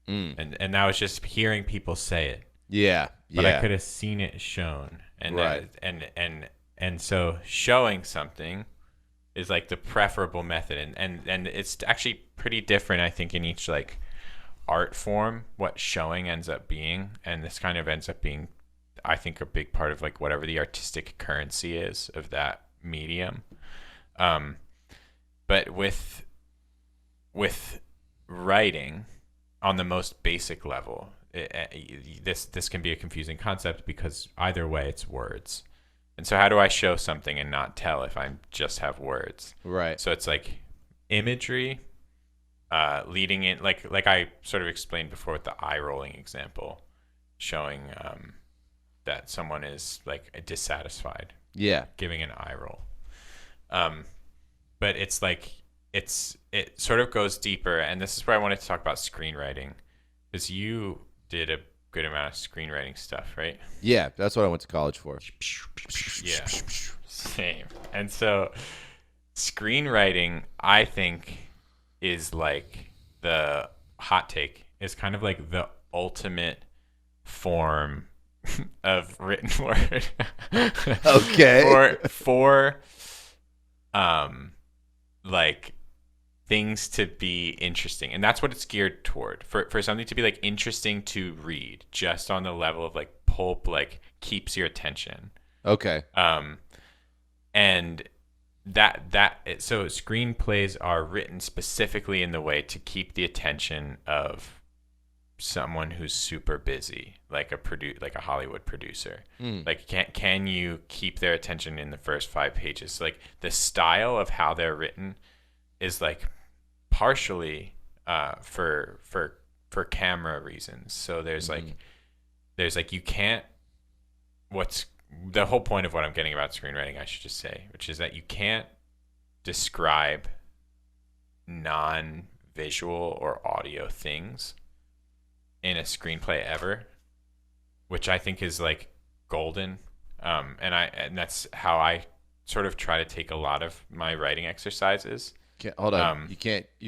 And now it's just hearing people say it. Yeah. But I could have seen it shown. And right. And so showing something is like the preferable method, and it's actually pretty different, I think, in each like art form what showing ends up being. And this kind of ends up being, I think, a big part of like whatever the artistic currency is of that medium. But with writing on the most basic level, this can be a confusing concept because either way it's words. And so how do I show something and not tell if I just have words? Right. So it's like imagery, leading in, like I sort of explained before with the eye rolling example, showing that someone is like dissatisfied, Yeah. giving an eye roll. But it's like it sort of goes deeper, and this is where I wanted to talk about screenwriting, because you did a good amount of screenwriting stuff, right? Yeah, that's what I went to college for. Yeah, same. And so screenwriting, I think, is like the hot take, is kind of like the ultimate form of written word. Okay. For like things to be interesting, and that's what it's geared toward, for something to be like interesting to read, just on the level of like pulp, like keeps your attention. Okay. And so screenplays are written specifically in the way to keep the attention of someone who's super busy, like a Hollywood producer. Like, can you keep their attention in the first 5 pages? Like, the style of how they're written is like partially for camera reasons. So there's like you can't. What's the whole point of what I'm getting about screenwriting, I should just say, which is that you can't describe non-visual or audio things in a screenplay ever, which I think is like golden. And that's how I sort of try to take a lot of my writing exercises. Hold on. You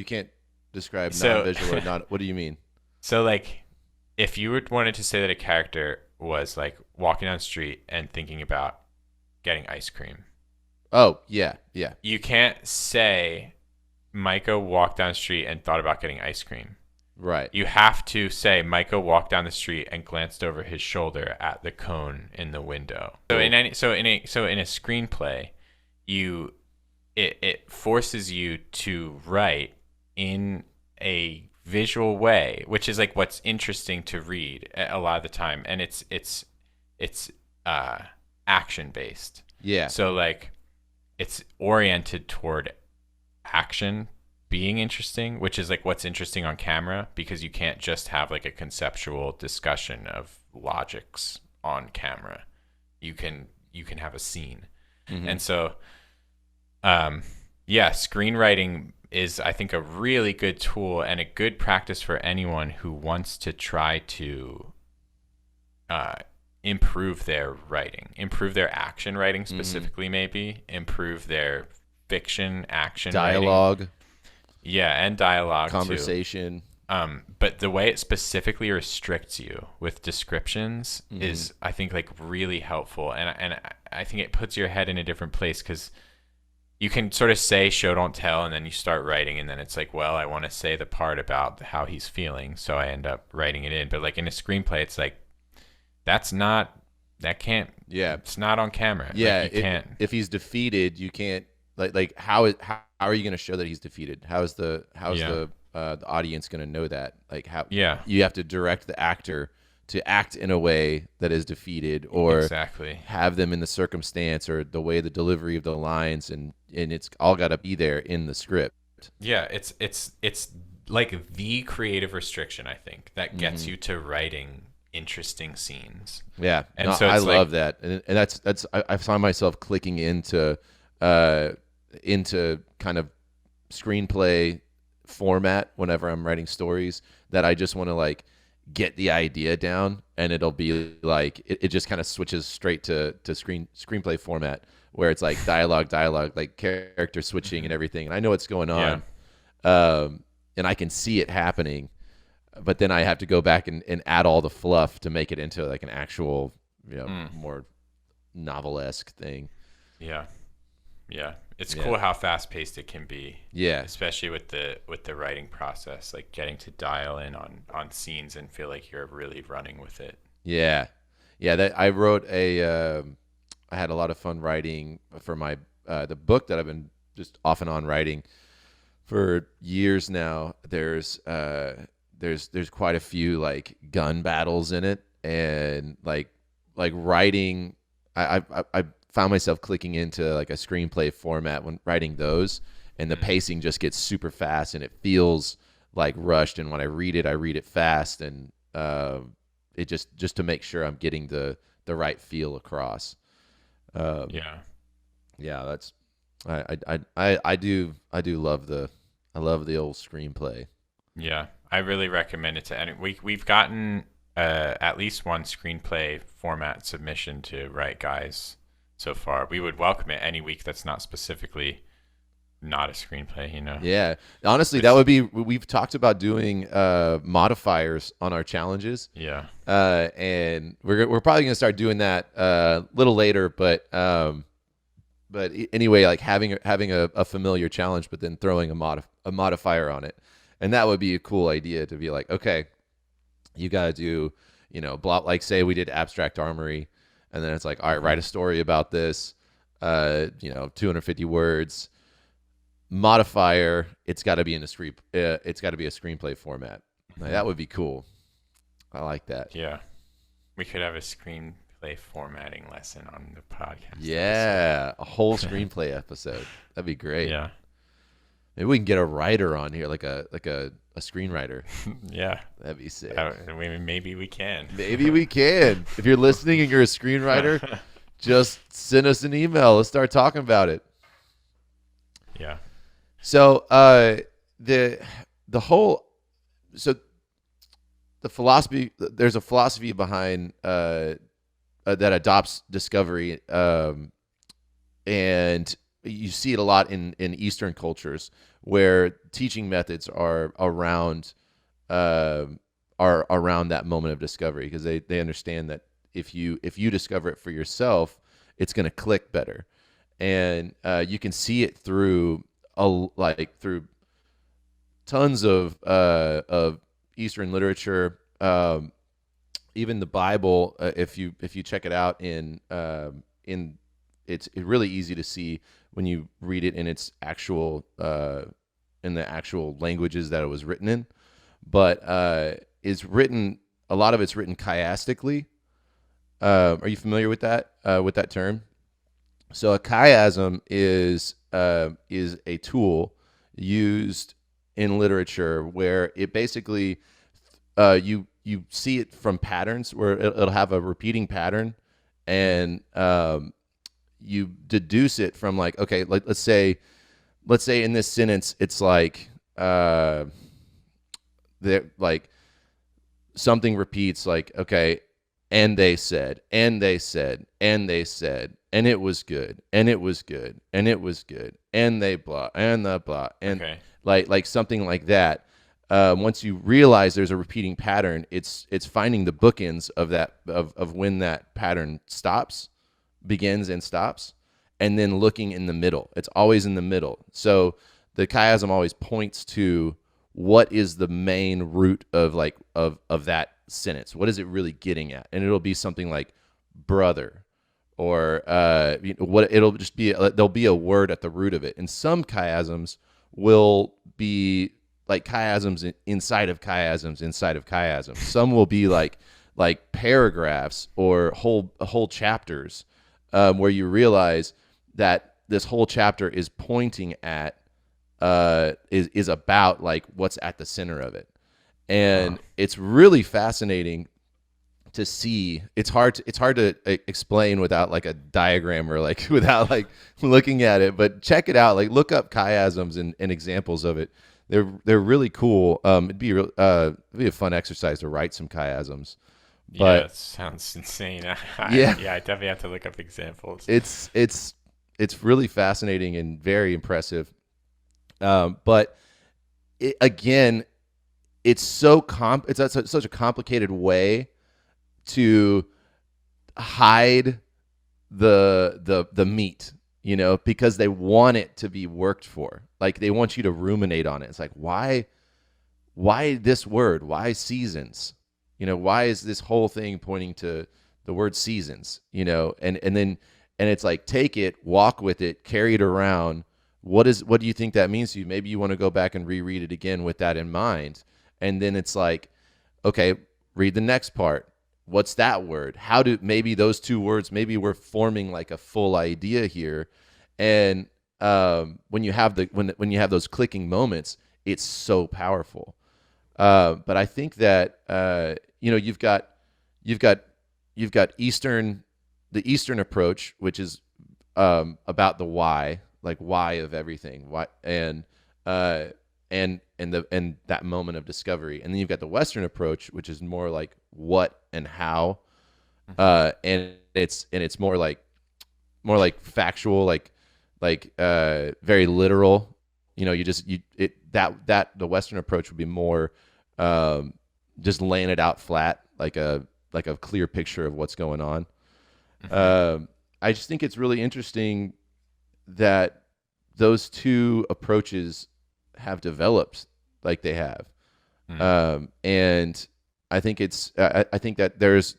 can't describe non-visual or not. What do you mean? So like, if you wanted to say that a character was like walking down the street and thinking about getting ice cream. Oh, yeah. You can't say Micah walked down the street and thought about getting ice cream. Right. You have to say Micah walked down the street and glanced over his shoulder at the cone in the window. So in a screenplay, it forces you to write in a visual way, which is like what's interesting to read a lot of the time, and it's action based. Yeah. So like it's oriented toward action being interesting, which is like what's interesting on camera, because you can't just have like a conceptual discussion of logics on camera. You can have a scene. And so screenwriting is, I think, a really good tool and a good practice for anyone who wants to try to improve their writing, improve their action writing specifically, maybe improve their fiction action dialogue writing. Yeah, and dialogue, conversation too. But the way it specifically restricts you with descriptions is, I think, like really helpful, and I think it puts your head in a different place, because you can sort of say show don't tell, and then you start writing, and then it's like, well, I want to say the part about how he's feeling, so I end up writing it in. But like in a screenplay, it's like it's not on camera. Yeah, like, you can't. If he's defeated, you can't how are you going to show that he's defeated? How's the audience going to know that? Like how? Yeah, you have to direct the actor to act in a way that is defeated, or exactly have them in the circumstance or the way the delivery of the lines, and it's all got to be there in the script. Yeah, it's like the creative restriction, I think, that gets you to writing interesting scenes. Yeah, and so I love that, and that's I find myself clicking into kind of screenplay format whenever I'm writing stories, that I just want to like get the idea down, and it'll be like it just kind of switches straight to screenplay format, where it's like dialogue, like character switching and everything, and I know what's going on, and I can see it happening, but then I have to go back and add all the fluff to make it into like an actual more novel-esque thing. Yeah, it's cool how fast-paced it can be. Yeah, especially with the writing process, like getting to dial in on scenes and feel like you're really running with it. Yeah. That I wrote I had a lot of fun writing for my the book that I've been just off and on writing for years now. There's quite a few like gun battles in it, and like writing. I found myself clicking into like a screenplay format when writing those, and the pacing just gets super fast, and it feels like rushed. And when I read it fast, and it just to make sure I'm getting the right feel across. Yeah. Yeah, that's I do love the old screenplay. Yeah, I really recommend it to any. We've gotten at least one screenplay format submission to Write Guys so far. We would welcome it any week that's not specifically not a screenplay, you know. Yeah, honestly, that would be. We've talked about doing modifiers on our challenges. Yeah. And we're probably gonna start doing that a little later, but anyway, like having a familiar challenge, but then throwing a modifier on it, and that would be a cool idea to be like, okay, you gotta do, like say we did Abstract Armory, and then it's like, all right, write a story about this, 250 words. Modifier, it's got to be in it's got to be a screenplay format. Like, that would be cool. I like that. Yeah. We could have a screenplay formatting lesson on the podcast. Yeah, a whole screenplay episode. That'd be great. Yeah. Maybe we can get a writer on here, like a screenwriter. Yeah. That'd be sick. Maybe we can. Maybe we can. If you're listening and you're a screenwriter, just send us an email. Let's start talking about it. Yeah. So the philosophy, there's a philosophy behind that adopts discovery, and you see it a lot in Eastern cultures where teaching methods are around that moment of discovery, because they understand that if you discover it for yourself, it's going to click better, and you can see it through through tons of Eastern literature, even the Bible. If you check it out it's really easy to see when you read it in its actual in the actual languages that it was written in, but a lot of it's written chiastically. Are you familiar with that term? So a chiasm is a tool used in literature where it basically you see it from patterns where it'll have a repeating pattern, and you deduce it from, like, okay, let's say in this sentence it's like like something repeats, like, okay, and they said, and they said, and they said, and it was good, and it was good, and it was good, and they blah, and the blah, and okay. like something like that. Once you realize there's a repeating pattern, it's finding the bookends of that of when that pattern begins and stops, and then looking in the middle. It's always in the middle. So the chiasm always points to what is the main root of that sentence. What is it really getting at? And it'll be something like brother, or what it'll just be. There'll be a word at the root of it. And some chiasms will be like chiasms inside of chiasms inside of chiasms. Some will be like paragraphs or whole chapters, where you realize that this whole chapter is pointing at is about like what's at the center of it. And it's really fascinating to see. It's hard to explain without like a diagram, or like without like looking at it, but check it out. Like, look up chiasms and examples of it. They're really cool. It'd be a fun exercise to write some chiasms. But yeah, it sounds insane. Yeah, I definitely have to look up examples. It's really fascinating and very impressive. But again, it's such a complicated way to hide the meat, because they want it to be worked for. Like, they want you to ruminate on it. It's like, why this word? Why seasons? Why is this whole thing pointing to the word seasons? And it's like, take it, walk with it, carry it around. what do you think that means to you? Maybe you want to go back and reread it again with that in mind. And then it's like, okay, read the next part. What's that word? How do maybe those two words, maybe we're forming like a full idea here. And when you have when you have those clicking moments, it's so powerful. But I think that you've got the Eastern approach, which is about the why, like why of everything, why and that moment of discovery, and then you've got the Western approach, which is more like what and how, and it's more like factual, like very literal. That the Western approach would be more just laying it out flat, like a clear picture of what's going on. I just think it's really interesting that those two approaches have developed like they have, and I think I think that there's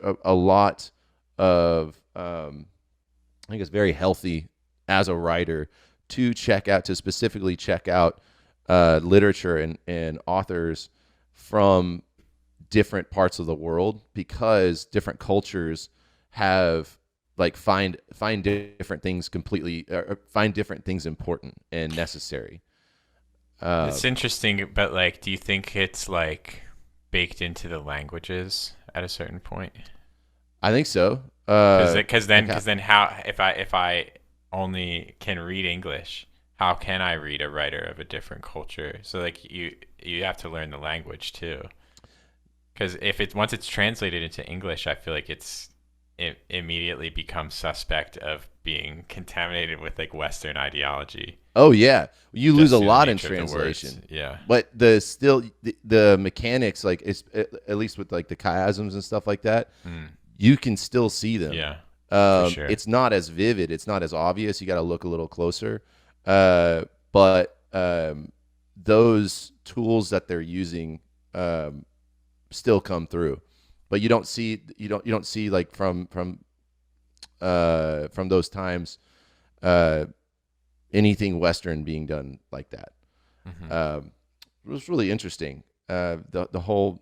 a lot of I think it's very healthy as a writer to specifically check out literature and authors from different parts of the world, because different cultures have find different things completely, or find different things important and necessary. It's interesting, but like, do you think it's like baked into the languages at a certain point? I think so. Because then how, if I only can read English, how can I read a writer of a different culture? So like you have to learn the language too. Because once it's translated into English, I feel like it immediately becomes suspect of being contaminated with like Western ideology. Oh yeah, you lose a Just through the lot in nature of the translation. words. Yeah. But the mechanics, like it's, at least with like the chiasms and stuff like that, you can still see them. Yeah. For sure. It's not as vivid. It's not as obvious. You got to look a little closer. But those tools that they're using still come through. But you don't see like from those times anything Western being done like that. It was really interesting. The whole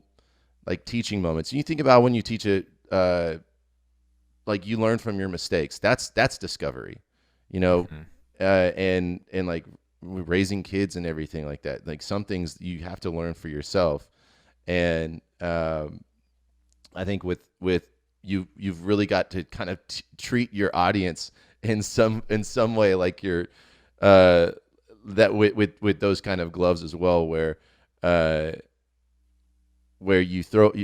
like teaching moments. You think about when you teach it, like you learn from your mistakes. That's discovery, and like raising kids and everything like that. Like some things you have to learn for yourself, and I think with you've really got to kind of treat your audience in some way like you're that with those kind of gloves as well, where you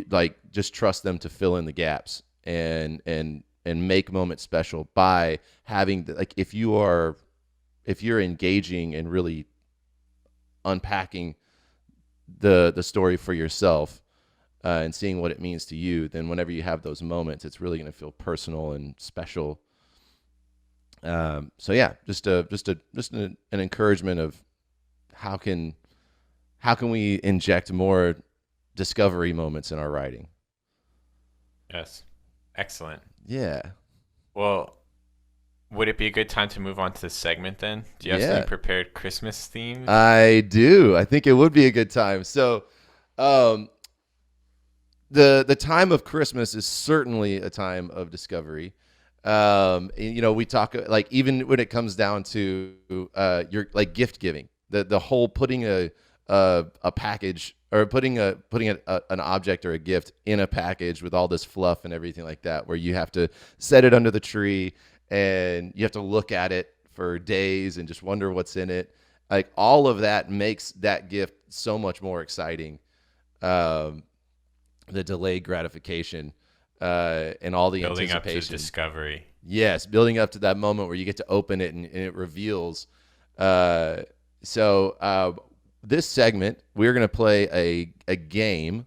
like just trust them to fill in the gaps and make moments special by having like if you're engaging and really unpacking the story for yourself, and seeing what it means to you, then whenever you have those moments, it's really going to feel personal and special. So yeah, just an encouragement of how can we inject more discovery moments in our writing. Yes. Excellent. Yeah. Well, would it be a good time to move on to this segment then? Do you have something prepared Christmas themed? I do. I think it would be a good time. So, the time of Christmas is certainly a time of discovery. We talk like even when it comes down to your like gift giving, the whole putting a package or putting an object or a gift in a package with all this fluff and everything like that, where you have to set it under the tree and you have to look at it for days and just wonder what's in it. Like all of that makes that gift so much more exciting. The delayed gratification and all the building anticipation. Up to discovery. Yes, building up to that moment where you get to open it and it reveals. So this segment, we're going to play a game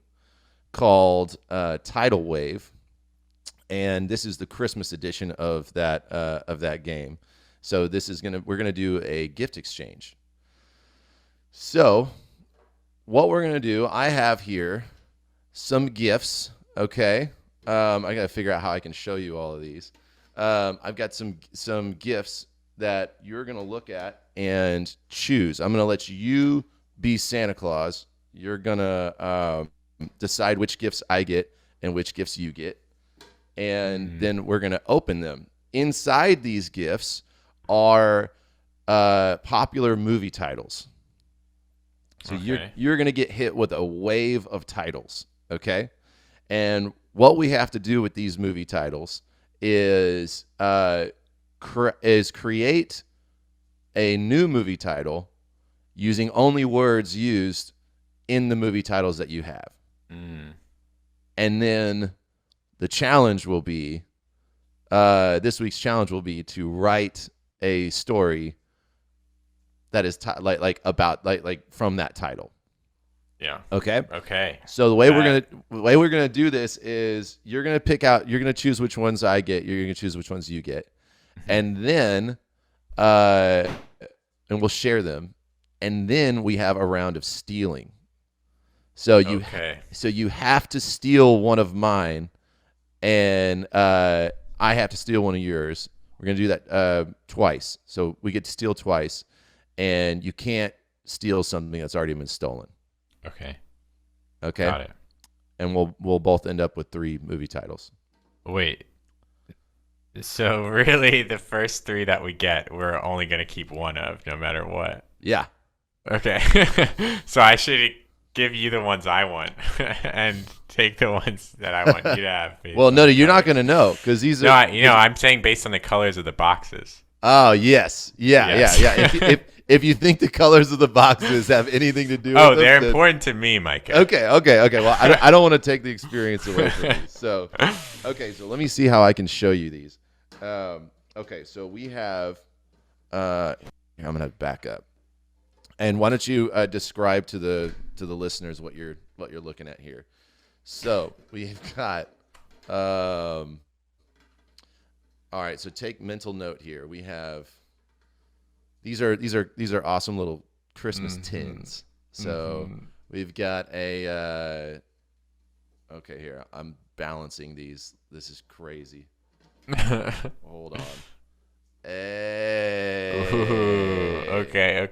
called Tidal Wave, and this is the Christmas edition of that game. So we're gonna do a gift exchange. So what we're gonna do, I have here some gifts. Okay, I gotta figure out how I can show you all of these. I've got some gifts that you're going to look at and choose. I'm going to let you be Santa Claus. You're going to decide which gifts I get and which gifts you get. And then we're going to open them. Inside these gifts are popular movie titles. So you're going to get hit with a wave of titles, okay? And what we have to do with these movie titles is create a new movie title using only words used in the movie titles that you have. And then the challenge will be, this week's challenge will be to write a story that is like from that title. Yeah. Okay. Okay. So the way we're gonna do this is you're gonna choose which ones I get. You're gonna choose which ones you get, and then and we'll share them, and then we have a round of stealing. So you have to steal one of mine, and I have to steal one of yours. We're gonna do that twice. So we get to steal twice, and you can't steal something that's already been stolen. Okay. Got it. And we'll both end up with 3 movie titles. Wait. So really, the first 3 that we get, we're only gonna keep one of, no matter what. Yeah. Okay. So I should give you the ones I want and take the ones that I want you to have. Well, no, you're not gonna know because these are. I'm saying based on the colors of the boxes. Oh yes, yeah. If you think the colors of the boxes have anything to do with them, they're important to me, Micah. Okay. Well, I don't want to take the experience away from you. So, okay, so let me see how I can show you these. Okay, so we have. I'm gonna back up, and why don't you describe to the listeners what you're looking at here? So we've got. All right, so take mental note here. We have. These are awesome little Christmas tins. So we've got a. Okay, here I'm balancing these. This is crazy. Hold on. Hey. Ooh, okay.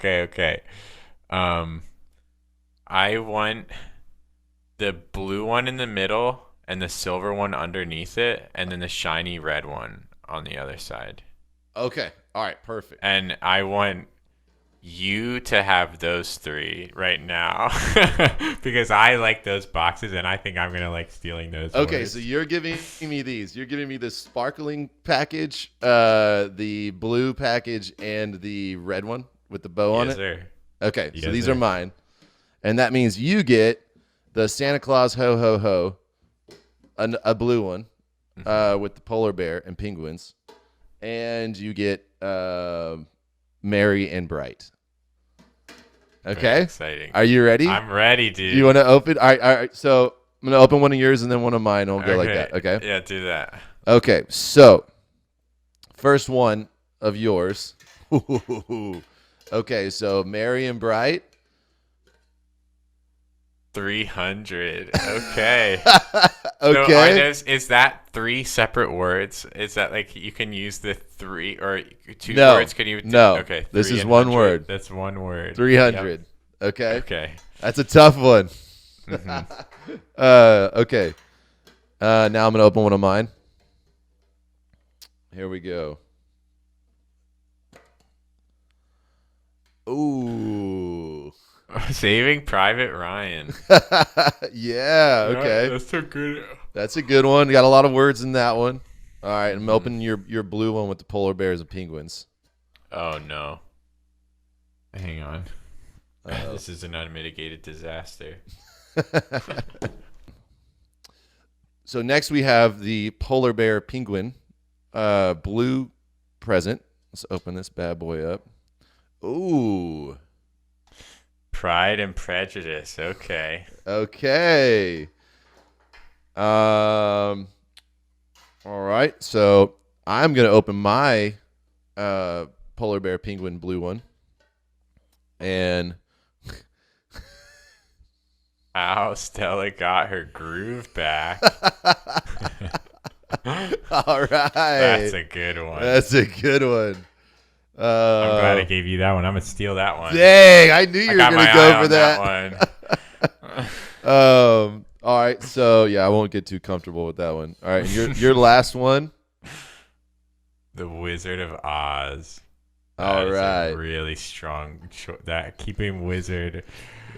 I want the blue one in the middle and the silver one underneath it, and then the shiny red one on the other side. Okay. All right. Perfect. And I want you to have those 3 right now because I like those boxes and I think I'm going to like stealing those. Okay. words. So you're giving me these. You're giving me the sparkling package, the blue package, and the red one with the bow on it. Sir. Okay. Yes, so these sir. are mine. And that means you get the Santa Claus ho ho ho, a blue one with the polar bear and penguins. And you get Merry and Bright. Okay. Very exciting. Are you ready? I'm ready, dude. You want to open? All right. So I'm going to open one of yours and then one of mine. And we'll go like that. Okay. Yeah, do that. Okay. So first one of yours. Okay. So Merry and Bright. 300. Okay. Okay. So is that 3 separate words? Is that like you can use the 3 or 2 No. words? Can you? No. Okay. This is one word. That's one word. 300. Yep. Okay. Okay. That's a tough one. Mm-hmm. Okay. Now I'm going to open one of mine. Here we go. Ooh. Saving Private Ryan. Yeah, okay. That's so good. That's a good one. Got a lot of words in that one. All right, I'm opening your blue one with the polar bears and penguins. Oh, no. Hang on. Uh-oh. This is an unmitigated disaster. So next we have the polar bear penguin blue present. Let's open this bad boy up. Ooh. Pride and Prejudice. Okay. Okay. All right. So I'm gonna open my polar bear penguin blue one, and How Stella got her groove back. all right. That's a good one. That's a good one. I'm glad I gave you that one. I'm gonna steal that one. Dang, I knew you were got gonna my go eye for on that. one. All right, so yeah, I won't get too comfortable with that one. All right, and your last one. The Wizard of Oz. All That is right. a really strong. That keeping wizard.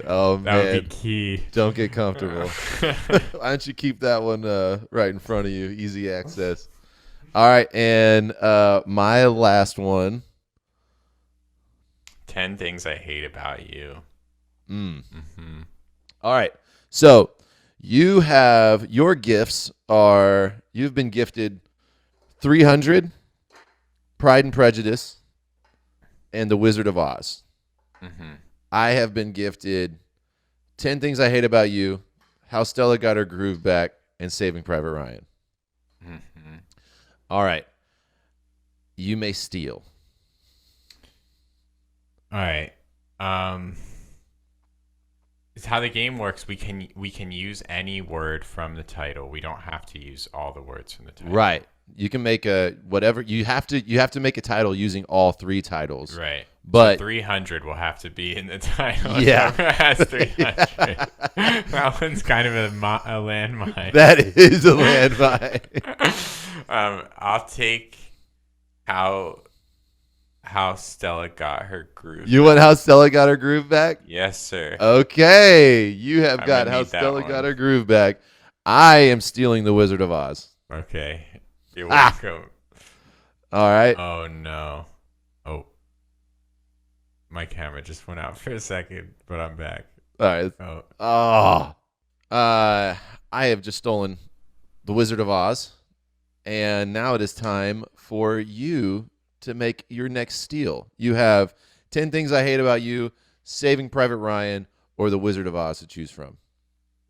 Oh That would man, be key. don't get comfortable. Why don't you keep that one right in front of you, easy access. All right, and my last one. 10 things I hate about you. Mm-hmm. All right, so you have your gifts are you've been gifted 300, Pride and Prejudice, and The Wizard of Oz. Mm-hmm. I have been gifted 10 Things I Hate About You, How Stella Got Her Groove Back, and Saving Private Ryan. Mm-hmm. All right. You may steal. All right. It's how the game works. We can use any word from the title. We don't have to use all the words from the title. Right. You can make a whatever you have to make a title using all 3 titles. Right. But so 300 will have to be in the title. Yeah. Whoever has 300. That one's kind of a landmine. That is a landmine. I'll take how Stella got her groove. You want How Stella Got Her Groove Back? Yes, sir. Okay. You have I'm got gonna How need that Stella one. Got Her Groove Back. I am stealing The Wizard of Oz. Okay. You're welcome. All right. Oh, no. Oh. My camera just went out for a second, but I'm back. All right. Oh. I have just stolen The Wizard of Oz, and now it is time for you to make your next steal. You have 10 Things I Hate About You, Saving Private Ryan, or The Wizard of Oz to choose from.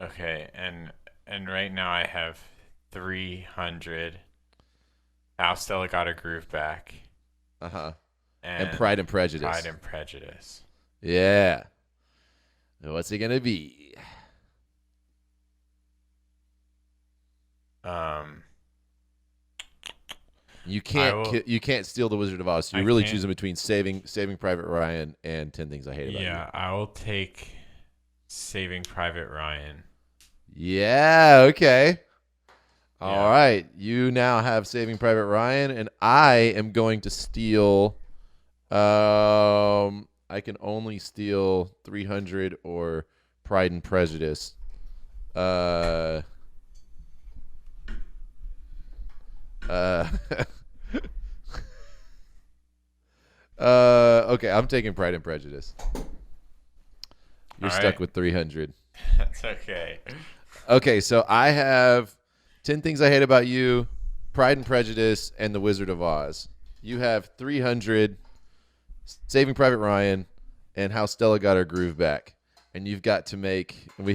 Okay, and right now I have 300. How Stella Got Her Groove Back. Uh-huh. And Pride and Prejudice. Pride and Prejudice. Yeah. What's it gonna be? You can't steal The Wizard of Oz. So you're really choosing between Saving Private Ryan and 10 Things I Hate About You. Yeah, I will take Saving Private Ryan. Yeah, okay. All right. You now have Saving Private Ryan, and I am going to steal I can only steal 300 or Pride and Prejudice. Okay, I'm taking Pride and Prejudice. You're stuck with 300. That's okay. Okay, so I have 10 Things I Hate About You, Pride and Prejudice, and The Wizard of Oz. You have 300, Saving Private Ryan, and How Stella Got Her Groove Back. And we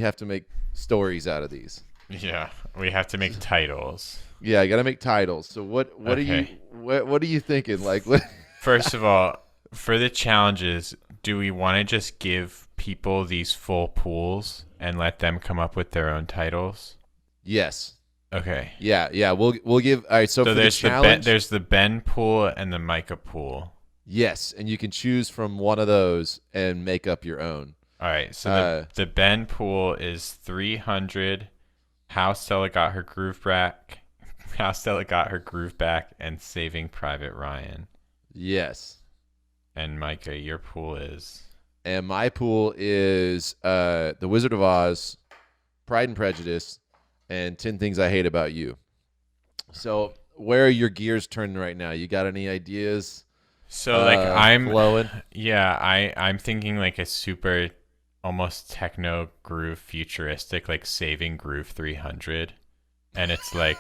have to make stories out of these. Yeah, we have to make titles. Yeah, I got to make titles. So what are you thinking? Like, what? First of all, for the challenges, do we want to just give people these full pools and let them come up with their own titles? Yes. Okay. Yeah. We'll give. All right. So for there's the challenge, there's the Ben pool and the Micah pool. Yes, and you can choose from one of those and make up your own. All right. So the Ben pool is 300. How Stella Got Her Groove Back. How Stella Got Her Groove Back, and Saving Private Ryan. Yes. And Micah, your pool is? And my pool is The Wizard of Oz, Pride and Prejudice, and 10 Things I Hate About You. So where are your gears turning right now? You got any ideas? So I'm flowing? Yeah, I'm thinking like a super almost techno groove futuristic, like Saving Groove 300. And it's like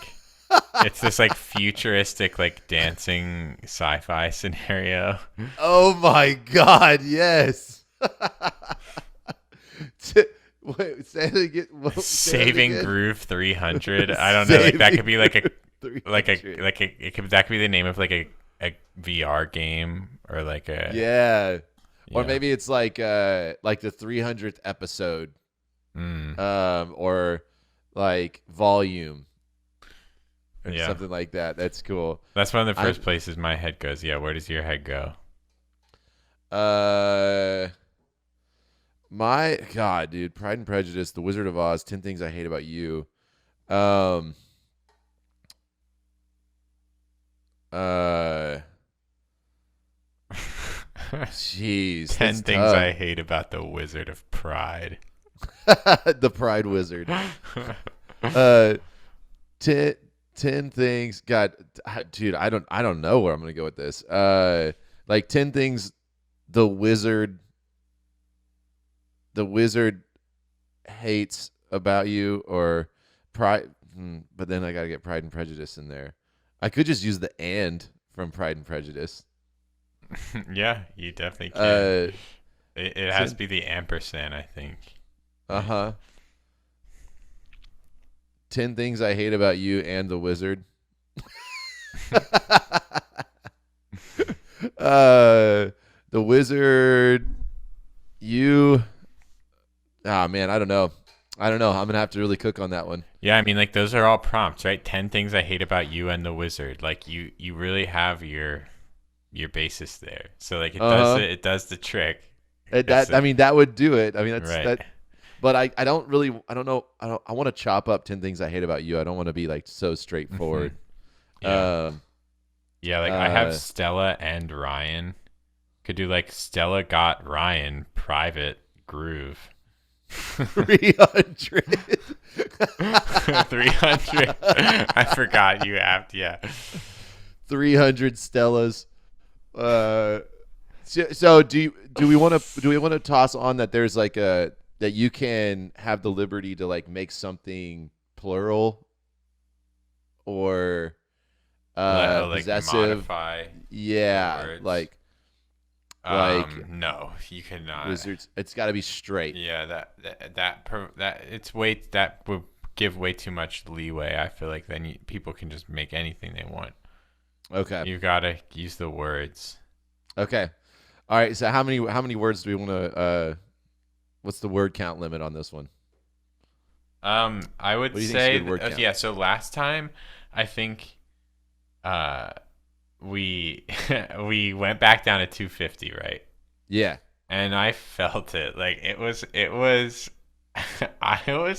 it's this like futuristic like dancing sci-fi scenario. Oh my god, yes. Wait, say it again. Saving Groove 300. I don't know, like that could be like a that could be the name of like a VR game or like a or maybe it's like the 300th episode, or like volume, or something like that. That's cool. That's one of the first places my head goes. Yeah, where does your head go? Uh, my God, dude, Pride and Prejudice, The Wizard of Oz, 10 Things I Hate About You. Um, uh, Jeez, 10 that's things tough. I hate about the Wizard of Pride. The Pride Wizard. Uh, 10, 10 things. God, dude, I don't know where I'm gonna go with this. Like 10 things the wizard hates about you, or pride. But then I gotta get Pride and Prejudice in there. I could just use the and from Pride and Prejudice. Yeah, you definitely can. Uh, It has to 10, be the ampersand, I think. Right. uh-huh. 10 things I hate about you and the wizard. The wizard, you. Ah, man, I don't know. I'm gonna have to really cook on that one. Yeah, I mean, like those are all prompts, right? 10 things I hate about you and the wizard. Like you really have your basis there. So like Uh huh. it does the trick. It's That I mean, that would do it. I mean, that's right. that. But I don't really. I don't know. I want to chop up 10 things I hate about you. I don't want to be like so Hmm. straightforward. Yeah. Um. Yeah, like I have Uh. Stella and Ryan. Could do like Stella got Ryan private groove. 300. 300. I forgot you have yeah. 300 Stellas. So do we want to toss on that there's like a that you can have the liberty to like make something plural or Like possessive? modify the Yeah, words. like No, you cannot. wizards. It's got to be straight. Yeah, that it's way that would give way too much leeway. I feel like then people can just make anything they want. Okay. You gotta use the words. Okay. All right. So how many words do we want to? What's the word count limit on this one? I What would do you think is a say good word count? yeah. So last time, I think, uh, we we went back down to 250, right? Yeah, And I felt it. Like it was it was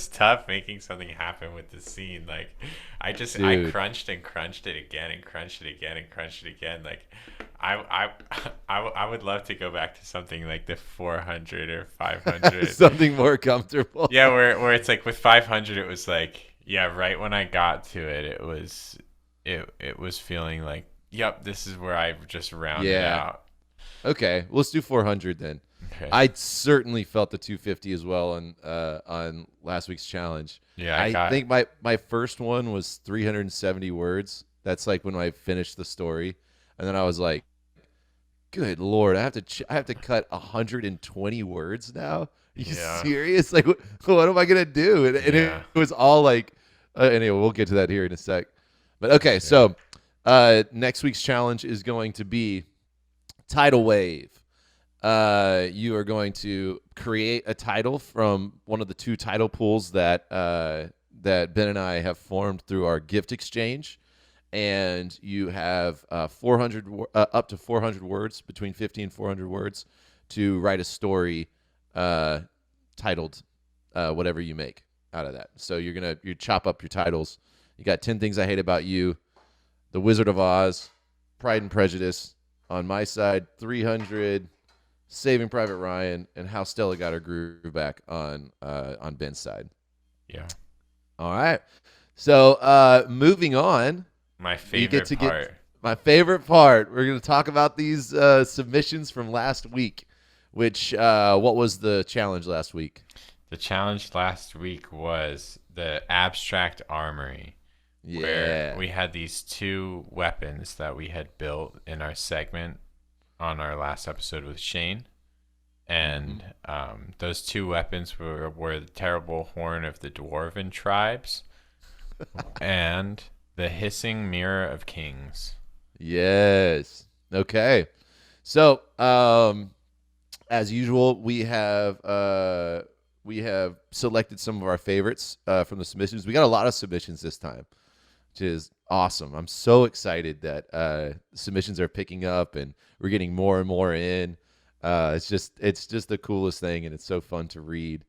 tough making something happen with the scene. Like I dude. crunched and crunched it again and crunched it again and crunched it again. Like I I would love to go back to something like the 400 or 500. Something more comfortable. Yeah, where it's like with 500 it was like yeah, right when I got to it it was feeling like yep, this is where I just rounded Yeah. out. Okay. Let's do 400 then. Okay. I certainly felt the 250 as well on last week's challenge. Yeah, I I got think my first one was 370 words. That's like when I finished the story, and then I was like, "Good Lord, I have to cut 120 words now. Are you yeah. serious? Like, what am I gonna do?" And it Yeah. was all like, anyway, we'll get to that here in a sec. But okay, Yeah. so next week's challenge is going to be tidal wave. You are going to create a title from one of the two title pools that Ben and I have formed through our gift exchange, and you have up to 400 words, between 50 and 400 words, to write a story titled whatever you make out of that. So you chop up your titles. You got 10 Things I Hate About You, The Wizard of Oz, Pride and Prejudice. On my side, 300, Saving Private Ryan, and How Stella Got Her Groove Back on Ben's side. Yeah. All right. So moving on, My you get favorite to get part. my favorite part. We're going to talk about these submissions from last week. Which what was the challenge last week? The challenge last week was the Abstract Armory, where Yeah. we had these two weapons that we had built in our segment on our last episode with Shane. And those two weapons were the terrible horn of the dwarven tribes and the hissing mirror of kings. Yes. Okay. So, as usual, we have selected some of our favorites from the submissions. We got a lot of submissions this time, which is awesome. I'm so excited that submissions are picking up and we're getting more and more in. It's just the coolest thing, and it's so fun to read.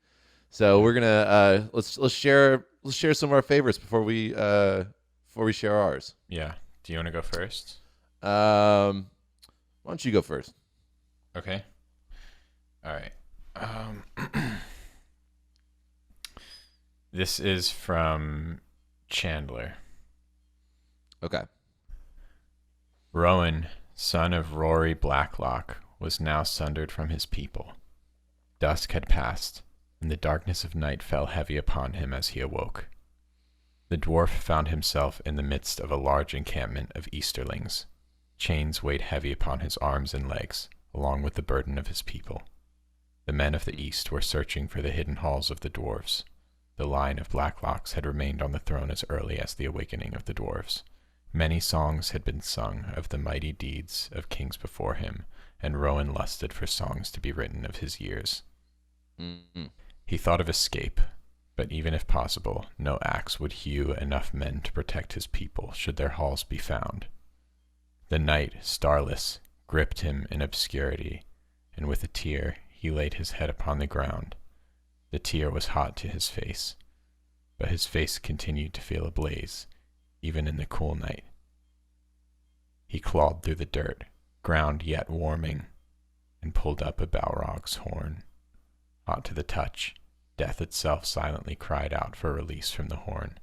So we're gonna let's share some of our favorites before we share ours. Yeah. Do you want to go first? Why don't you go first? Okay. All right. This is from Chandler. Okay. Rowan, son of Rory Blacklock, was now sundered from his people. Dusk had passed, and the darkness of night fell heavy upon him as he awoke. The dwarf found himself in the midst of a large encampment of Easterlings. Chains weighed heavy upon his arms and legs, along with the burden of his people. The men of the East were searching for the hidden halls of the dwarves. The line of Blacklocks had remained on the throne as early as the awakening of the dwarves. Many songs had been sung of the mighty deeds of kings before him, and Rowan lusted for songs to be written of his years. Mm-hmm. He thought of escape, but even if possible, no axe would hew enough men to protect his people should their halls be found. The night, starless, gripped him in obscurity, and with a tear he laid his head upon the ground. The tear was hot to his face, but his face continued to feel ablaze, even in the cool night. He clawed through the dirt, ground yet warming, and pulled up a Balrog's horn. Hot to the touch, death itself silently cried out for release from the horn.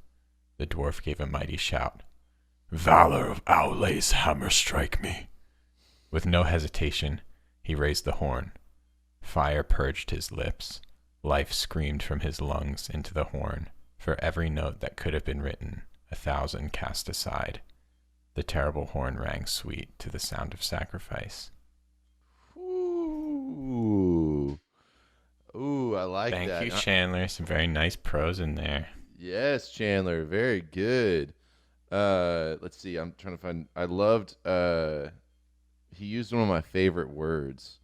The dwarf gave a mighty shout. "Valor of Owlay's hammer strike me!" With no hesitation, he raised the horn. Fire purged his lips. Life screamed from his lungs into the horn. For every note that could have been written, 1,000 cast aside. The terrible horn rang sweet to the sound of sacrifice. Ooh, I like that. Thank you, Chandler. Some very nice prose in there. Yes, Chandler, very good. Let's see. I'm trying to find. I loved. He used one of my favorite words.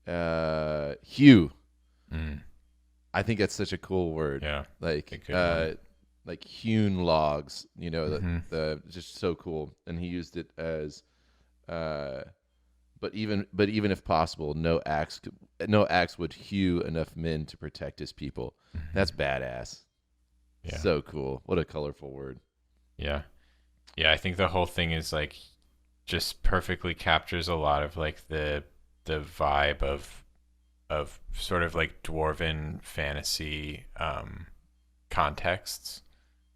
Hew. Mm, I think that's such a cool word. yeah. Like a good one. like hewn logs. Mhm. The just so cool. And he used it as, but even if possible, no axe would hew enough men to protect his people. Mhm. That's badass. Yeah. So cool. What a colorful word. Yeah. Yeah, I think the whole thing is like just perfectly captures a lot of like the vibe of sort of like dwarven fantasy contexts.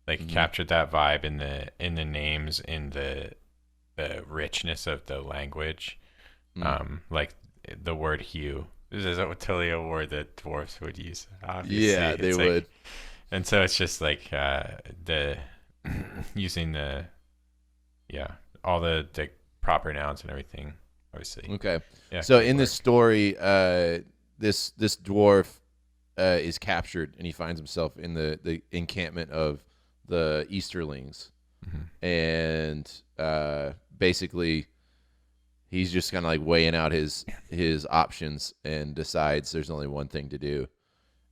Like captured that vibe in the names, in the richness of the language. Like the word hue. This is totally a word that dwarves would use. Obviously. Yeah, they It's like, would. and so it's just like the using all the proper nouns and everything, obviously. Okay. Yeah. So great in this work. story, this dwarf is captured, and he finds himself in the encampment of the Easterlings, and basically he's just kind of like weighing out his options and decides there's only one thing to do,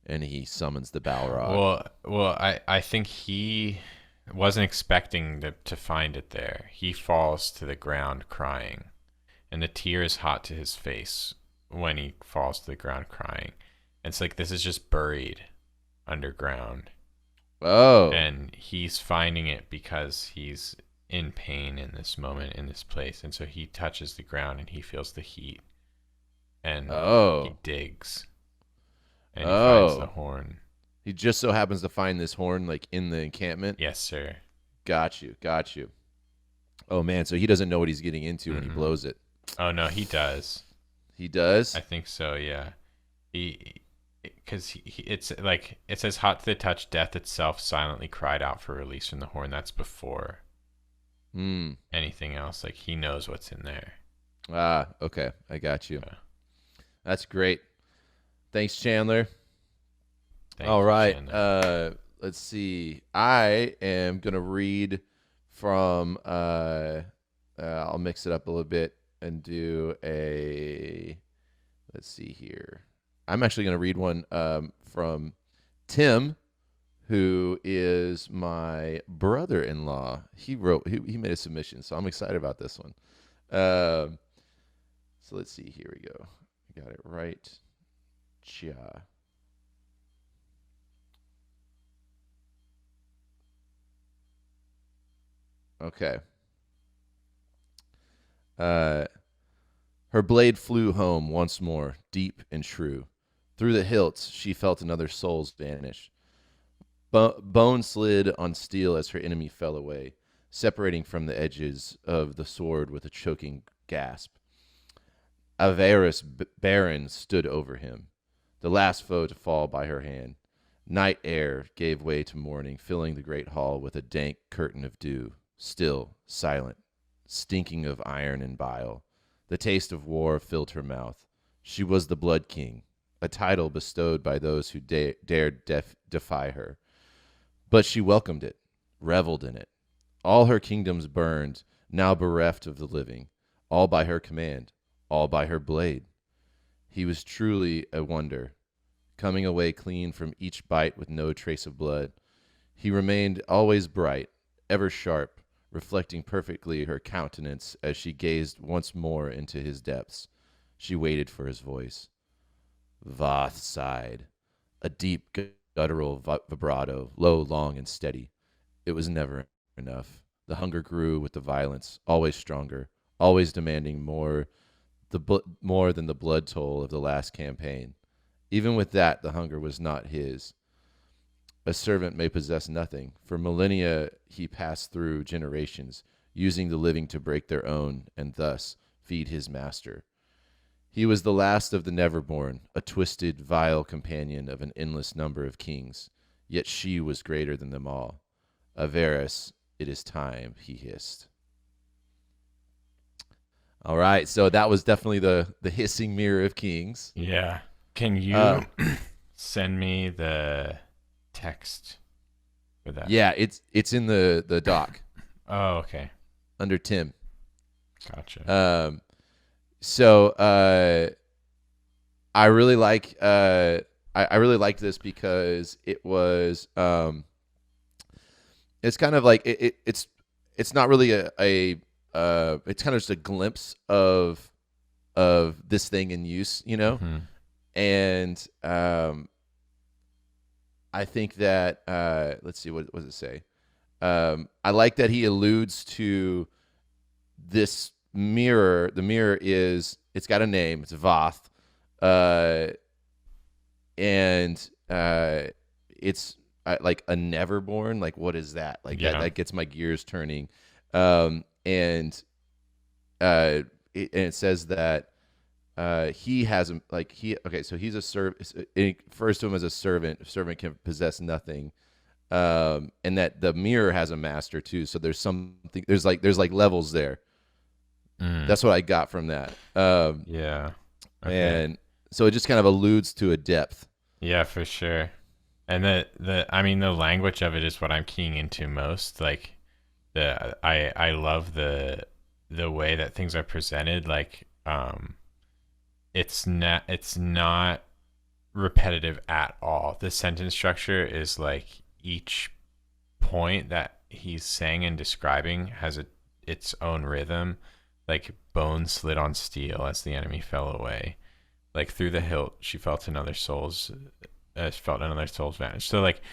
and he summons the Balrog. Well, I think he wasn't expecting to find it there. He falls to the ground crying, and the tear is hot to his face when he falls to the ground crying. And it's like this is just buried underground. Oh. And he's finding it because he's in pain in this moment, in this place. And so he touches the ground and he feels the heat. And he digs. And he finds the horn. He just so happens to find this horn like in the encampment. Yes, sir. Got you. Oh man, so he doesn't know what he's getting into when he blows it. Oh no, he does. He does? I think so, yeah. Because it's like it says, "Hot to the touch, death itself silently cried out for release from the horn." That's before anything else. Like he knows what's in there. Okay, I got you. Yeah. That's great. Thanks, Chandler. Thank All you, right. Chandler. Let's see. I am gonna read from. I'll mix it up a little bit and do a. Let's see here. I'm actually gonna read one from Tim, who is my brother-in-law. He made a submission, so I'm excited about this one. So let's see. Here we go. I got it right. Chia. Okay. Uh, Her blade flew home once more, deep and true. Through the hilts, she felt another soul's vanish. Bone slid on steel as her enemy fell away, separating from the edges of the sword with a choking gasp. Avarus Baron stood over him, the last foe to fall by her hand. Night air gave way to morning, filling the great hall with a dank curtain of dew, still, silent, stinking of iron and bile. The taste of war filled her mouth. She was the Blood King, a title bestowed by those who dared defy her. But she welcomed it, reveled in it. All her kingdoms burned, now bereft of the living, all by her command, all by her blade. He was truly a wonder, coming away clean from each bite with no trace of blood. He remained always bright, ever sharp, reflecting perfectly her countenance as she gazed once more into his depths. She waited for his voice. Voth sighed, a deep guttural vibrato, low, long, and steady. It was never enough. The hunger grew with the violence, always stronger, always demanding more, more than the blood toll of the last campaign. Even with that, the hunger was not his. A servant may possess nothing. For millennia he passed through generations, using the living to break their own and thus feed his master. He was the last of the Neverborn, a twisted, vile companion of an endless number of kings. Yet she was greater than them all. Avarus, it is time, he hissed. All right, so that was definitely the hissing mirror of kings. Yeah. Can you send me the text for that? Yeah, it's in the doc. Oh, okay. Under Tim. Gotcha. So I really like I really liked this because it was it's kind of like it's not really a it's kind of just a glimpse of this thing in use, you know. Mm-hmm. And I think that let's see, what does it say? I like that he alludes to this mirror. The mirror it's got a name. It's Voth, and it's like a Neverborn. Like, what is that? Like that gets my gears turning. And it says that he has like he okay. So he's a servant. First to him as a servant. A servant can possess nothing. And that the mirror has a master too. So there's something. There's like levels there. That's what I got from that. Yeah. Okay. And so it just kind of alludes to a depth. Yeah, for sure. And the language of it is what I'm keying into most. Like I love the way that things are presented. Like it's not repetitive at all. The sentence structure is like each point that he's saying and describing has its own rhythm. Like bone slid on steel as the enemy fell away. Like through the hilt, she felt another soul's vanish. So like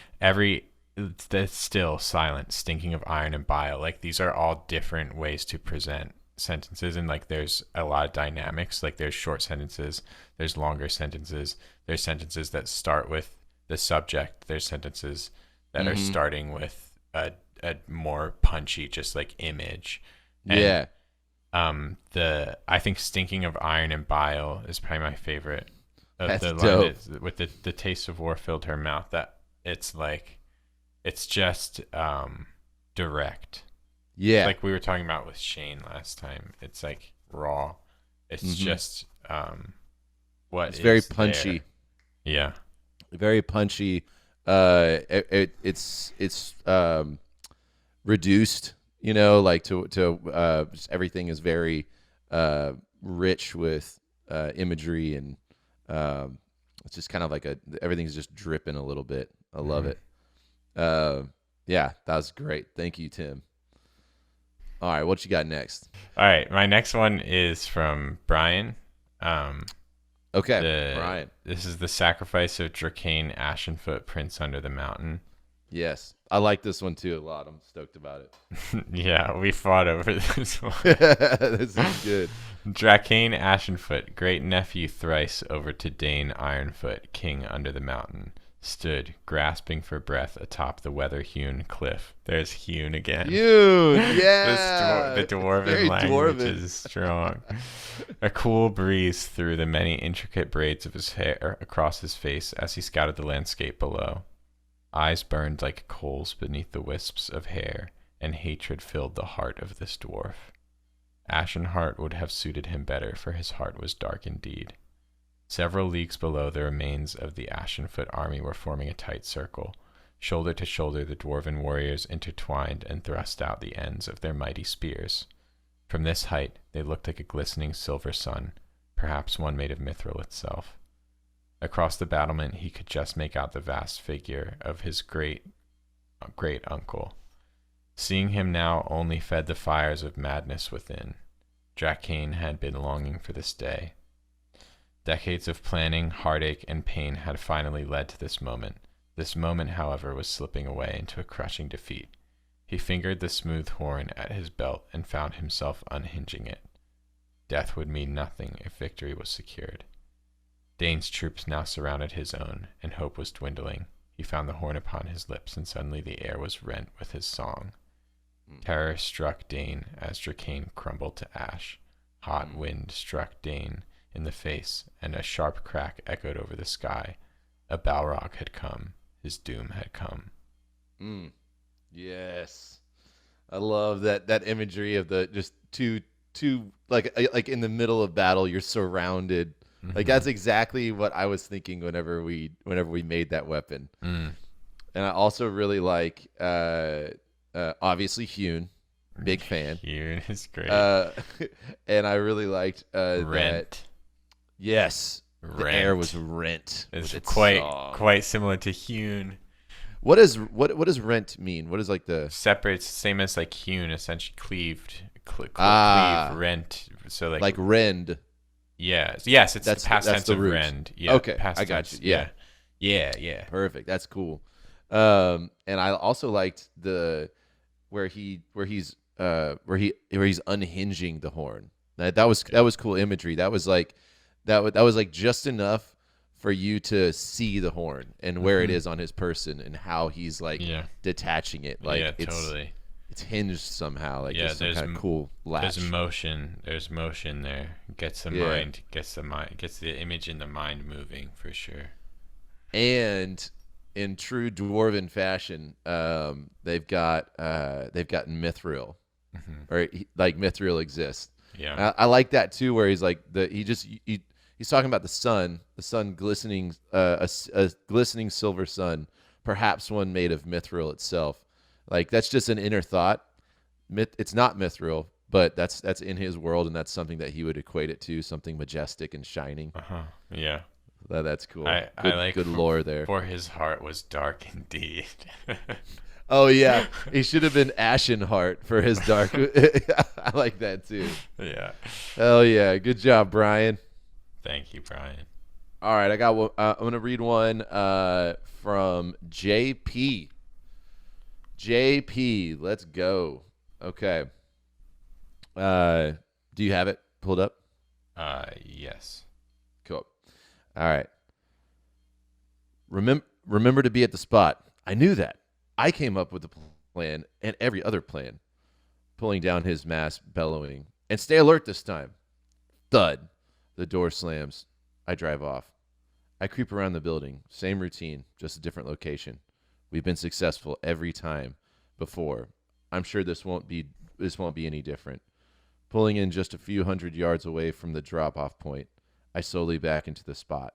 that's still silent, stinking of iron and bile. Like these are all different ways to present sentences, and like there's a lot of dynamics. Like there's short sentences, there's longer sentences, there's sentences that start with the subject, there's sentences that are starting with a more punchy, just like image. And yeah. I think stinking of iron and bile is probably my favorite of That's the dope. line with the taste of war filled her mouth. That it's like it's just direct. Yeah. Like we were talking about with Shane last time. It's like raw. It's just what it's is very punchy. There. Yeah. Very punchy. It's reduced, you know, like to just everything is very rich with imagery, and it's just kind of like everything's just dripping a little bit. I love it. Yeah, that was great. Thank you, Tim. All right, what you got next? All right, my next one is from Brian. Okay, Brian. This is the sacrifice of Draken, Ashenfoot, Prince Under the Mountain. Yes, I like this one too a lot. I'm stoked about it. Yeah, we fought over this one. This is good. Draken, Ashenfoot, great nephew thrice over to Dane Ironfoot, king under the mountain, stood grasping for breath atop the weather-hewn cliff. There's hewn again. Hewn, yeah. The dwarven language is strong. A cool breeze threw the many intricate braids of his hair across his face as he scouted the landscape below. Eyes burned like coals beneath the wisps of hair, and hatred filled the heart of this dwarf. Ashenheart would have suited him better, for his heart was dark indeed. Several leagues below, the remains of the Ashenfoot army were forming a tight circle. Shoulder to shoulder, the dwarven warriors intertwined and thrust out the ends of their mighty spears. From this height, they looked like a glistening silver sun, perhaps one made of mithril itself. Across the battlement, he could just make out the vast figure of his great-uncle. Seeing him now only fed the fires of madness within. Draken had been longing for this day. Decades of planning, heartache, and pain had finally led to this moment. This moment, however, was slipping away into a crushing defeat. He fingered the smooth horn at his belt and found himself unhinging it. Death would mean nothing if victory was secured. Dane's troops now surrounded his own, and hope was dwindling. He found the horn upon his lips, and suddenly the air was rent with his song. Terror struck Dane as Draken crumbled to ash. Hot wind struck Dane in the face, and a sharp crack echoed over the sky. A Balrog had come. His doom had come. Yes, I love that imagery of the just two like in the middle of battle, you're surrounded. Like that's exactly what I was thinking whenever we made that weapon. And I also really like obviously hewn, big fan. Hewn is great. And I really liked Rent. that. Yes, the air was rent. It's quite similar to hewn. What does rent mean? What is like the separate? Same as like hewn, essentially cleaved, cleave, rent. So like rend. Yes, it's that's the past tense the of root. rend. Yeah, okay, past I got tense. you. Yeah. Perfect. That's cool. And I also liked where he's unhinging the horn. That was cool imagery. That was like just enough for you to see the horn and where it is on his person and how he's like detaching it. Like totally. It's hinged somehow. Like there's some kind of cool latch. There's motion there. Gets the image in the mind moving for sure. And in true dwarven fashion, they've got mithril, or like mithril exists. Yeah, I like that too, where he's like he's talking about the sun glistening, a glistening silver sun, perhaps one made of mithril itself. Like that's just an inner thought. It's not mithril, but that's in his world, and that's something that he would equate it to, something majestic and shining. Yeah. That's cool. I like good lore there. For his heart was dark indeed. Oh yeah, he should have been Ashen Heart for his dark. I like that too. Yeah. Hell yeah, good job, Brian. Thank you, Brian. All right, I got one. I'm gonna read one from JP. JP, let's go. Okay. Do you have it pulled up? Yes. Cool. All right. Remember to be at the spot. I knew that. I came up with the plan and every other plan. Pulling down his mask, bellowing. And stay alert this time. Thud. The door slams. I drive off. I creep around the building. Same routine, just a different location. We've been successful every time before. I'm sure this won't be any different. Pulling in just a few hundred yards away from the drop-off point, I slowly back into the spot.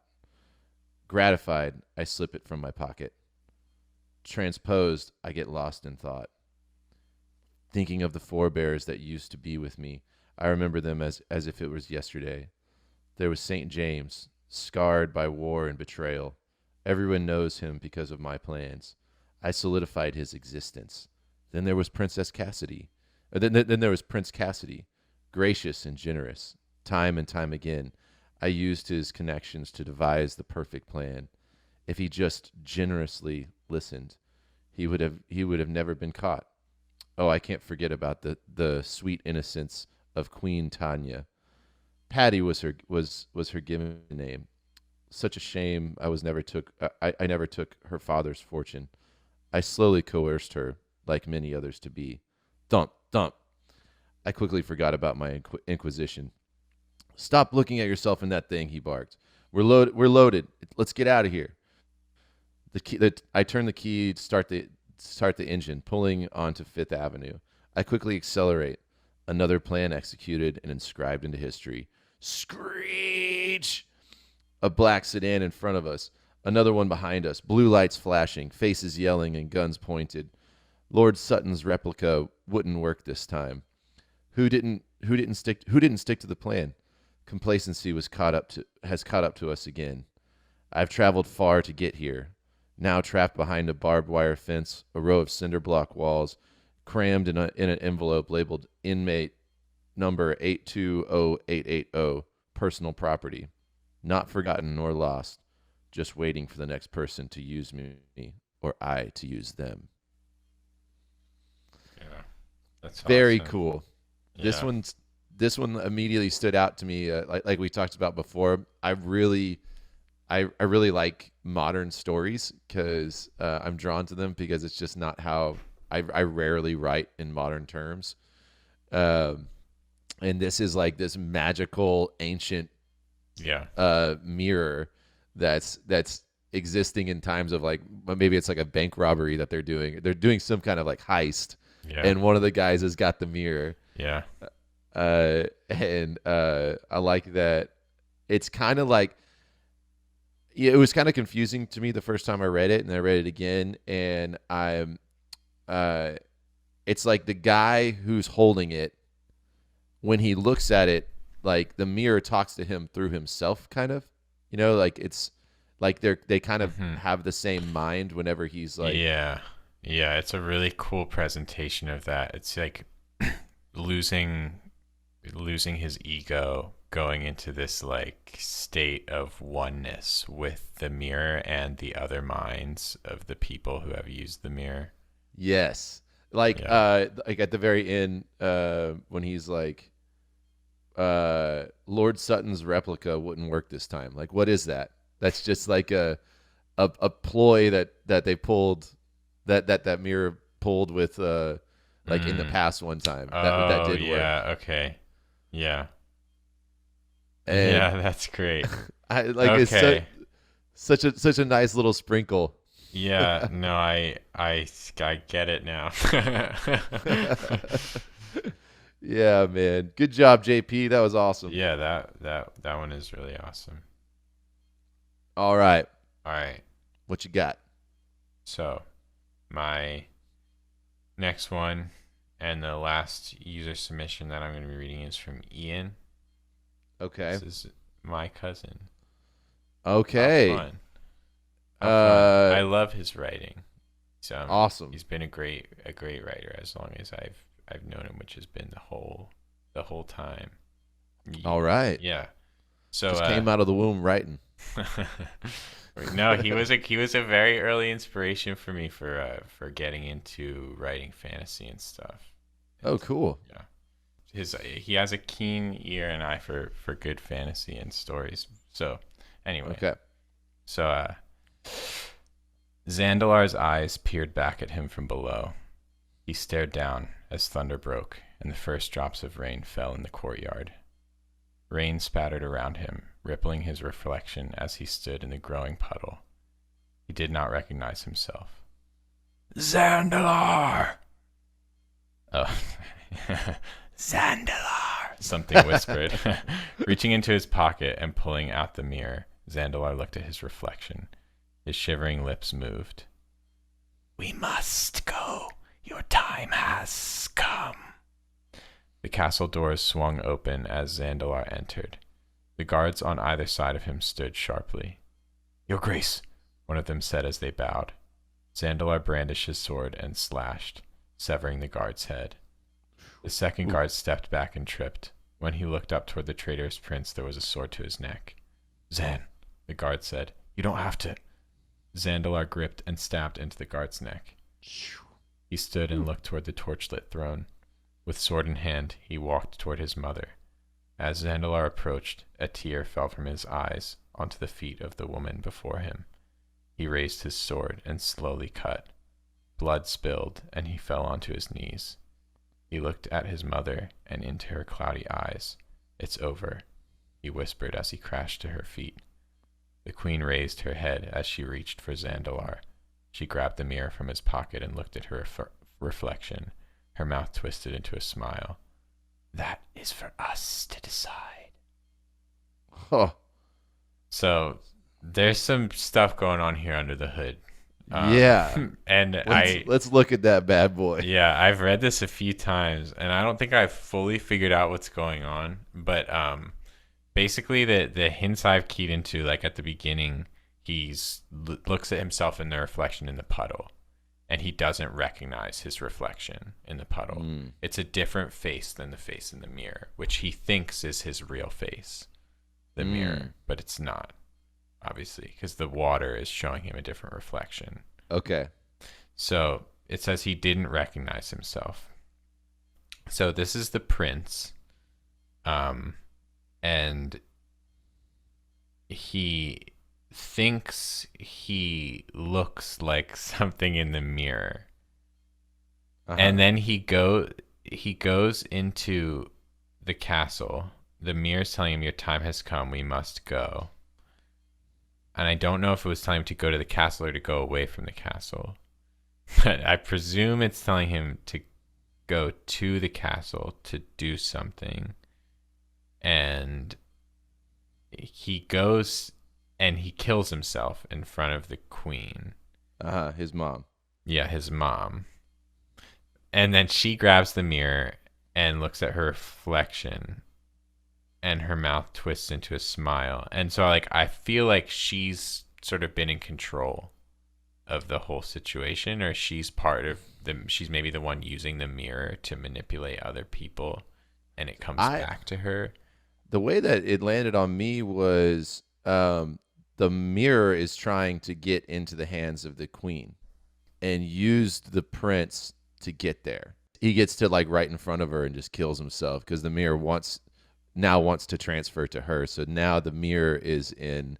Gratified, I slip it from my pocket. Transposed, I get lost in thought. Thinking of the forebears that used to be with me, I remember them as if it was yesterday. There was St. James, scarred by war and betrayal. Everyone knows him because of my plans. I solidified his existence. Then there was Princess Cassidy. Then there was Prince Cassidy, gracious and generous. Time and time again, I used his connections to devise the perfect plan. If he just generously listened, he would have never been caught. Oh, I can't forget about the sweet innocence of Queen Tanya. Patty was her given name. Such a shame I never took her father's fortune. I slowly coerced her, like many others, to be. Thump, thump. I quickly forgot about my inquisition. Stop looking at yourself in that thing, he barked. We're loaded. Let's get out of here. I turned the key to start the engine, pulling onto Fifth Avenue. I quickly accelerate. Another plan executed and inscribed into history. Screech! A black sedan in front of us. Another one behind us. Blue lights flashing, faces yelling, and guns pointed. Lord Sutton's replica wouldn't work this time. Who didn't stick to the plan? Complacency has caught up to us again. I've traveled far to get here. Now trapped behind a barbed wire fence, a row of cinder block walls, crammed in an envelope labeled inmate number 820880, personal property. Not forgotten nor lost, just waiting for the next person to use me or I to use them. Yeah, that's Very awesome. cool. Yeah. This one immediately stood out to me. Like we talked about before, I really like modern stories because I'm drawn to them because it's just not how I rarely write in modern terms. Um, and this is like this magical ancient Yeah. mirror that's existing in times of like maybe it's like a bank robbery that they're doing. They're doing some kind of like heist, Yeah. and one of the guys has got the mirror. Yeah. And I like that. It's kind of like yeah, it was kind of confusing to me the first time I read it, and I read it again, and uh, it's like the guy who's holding it when he looks at it, like the mirror talks to him through himself, kind of. Like it's like they kind of Hmm. have the same mind whenever he's like, Yeah. Yeah. It's a really cool presentation of that. It's like losing losing his ego, going into this like state of oneness with the mirror and the other minds of the people who have used the mirror. yes, Yeah. like at the very end, when he's like, Lord Sutton's replica wouldn't work this time. Like, what is that? That's just like a ploy that they pulled that mirror pulled with like in the Mm. past one time that Oh, did work. yeah. Okay. Yeah. And Yeah, that's great. I like it's Okay. such a nice little sprinkle. Yeah, no, I get it now. Yeah, man. Good job, JP. That was awesome. Yeah, that one is really awesome. All right. All right. What you got? So, my next one and the last user submission that I'm going to be reading is from Ian. Okay. This is my cousin. How Okay. fun. How fun. Uh I love his writing. So awesome. he's been a great writer as long as I've known him, which has been the whole time. All right. Yeah. So Just came out of the womb writing. no, he was a very early inspiration for me for getting into writing fantasy and stuff. Oh, And cool. yeah, he has a keen ear and eye for good fantasy and stories. So anyway, Okay. so Zandalar's eyes peered back at him from below. He stared down as thunder broke and the first drops of rain fell in the courtyard. Rain spattered around him, rippling his reflection as he stood in the growing puddle. He did not recognize himself. Zandalar! Oh. Zandalar! Something whispered. Reaching into his pocket and pulling out the mirror, Zandalar looked at his reflection. His shivering lips moved. We must go. Your time has come. The castle doors swung open as Zandalar entered. The guards on either side of him stood sharply. Your Grace, one of them said as they bowed. Zandalar brandished his sword and slashed, severing the guard's head. The second Ooh. guard stepped back and tripped. When he looked up toward the traitorous prince, there was a sword to his neck. Zan, the guard said, you don't have to. Zandalar gripped and stabbed into the guard's neck. He stood and looked toward the torchlit throne. With sword in hand, he walked toward his mother. As Zandalar approached, a tear fell from his eyes onto the feet of the woman before him. He raised his sword and slowly cut. Blood spilled, and he fell onto his knees. He looked at his mother and into her cloudy eyes. It's over, he whispered as he crashed to her feet. The queen raised her head as she reached for Zandalar. She grabbed the mirror from his pocket and looked at her reflection. Her mouth twisted into a smile. That is for us to decide. Oh. So there's some stuff going on here under the hood. Yeah. And let's look at that bad boy. Yeah, I've read this a few times, and I don't think I've fully figured out what's going on. But basically, the hints I've keyed into, like at the beginning, looks at himself in the reflection in the puddle, and he doesn't recognize his reflection in the puddle. It's a different face than the face in the mirror, which he thinks is his real face, the mirror, but it's not. Obviously, because the water is showing him a different reflection. Okay. So it says he didn't recognize himself. So this is the prince. And he thinks he looks like something in the mirror. And then he goes into the castle. The mirror's telling him, your time has come, we must go. And I don't know if it was telling him to go to the castle or to go away from the castle. But I presume it's telling him to go to the castle to do something. And he goes and he kills himself in front of the queen. His mom. Yeah, his mom. And then she grabs the mirror and looks at her reflection. And her mouth twists into a smile. And so, like, I feel like she's sort of been in control of the whole situation, or she's she's maybe the one using the mirror to manipulate other people, and it comes back to her. The way that it landed on me was the mirror is trying to get into the hands of the queen and used the prince to get there. He gets to, like, right in front of her and just kills himself because the mirror wants to transfer to her. So now the mirror is in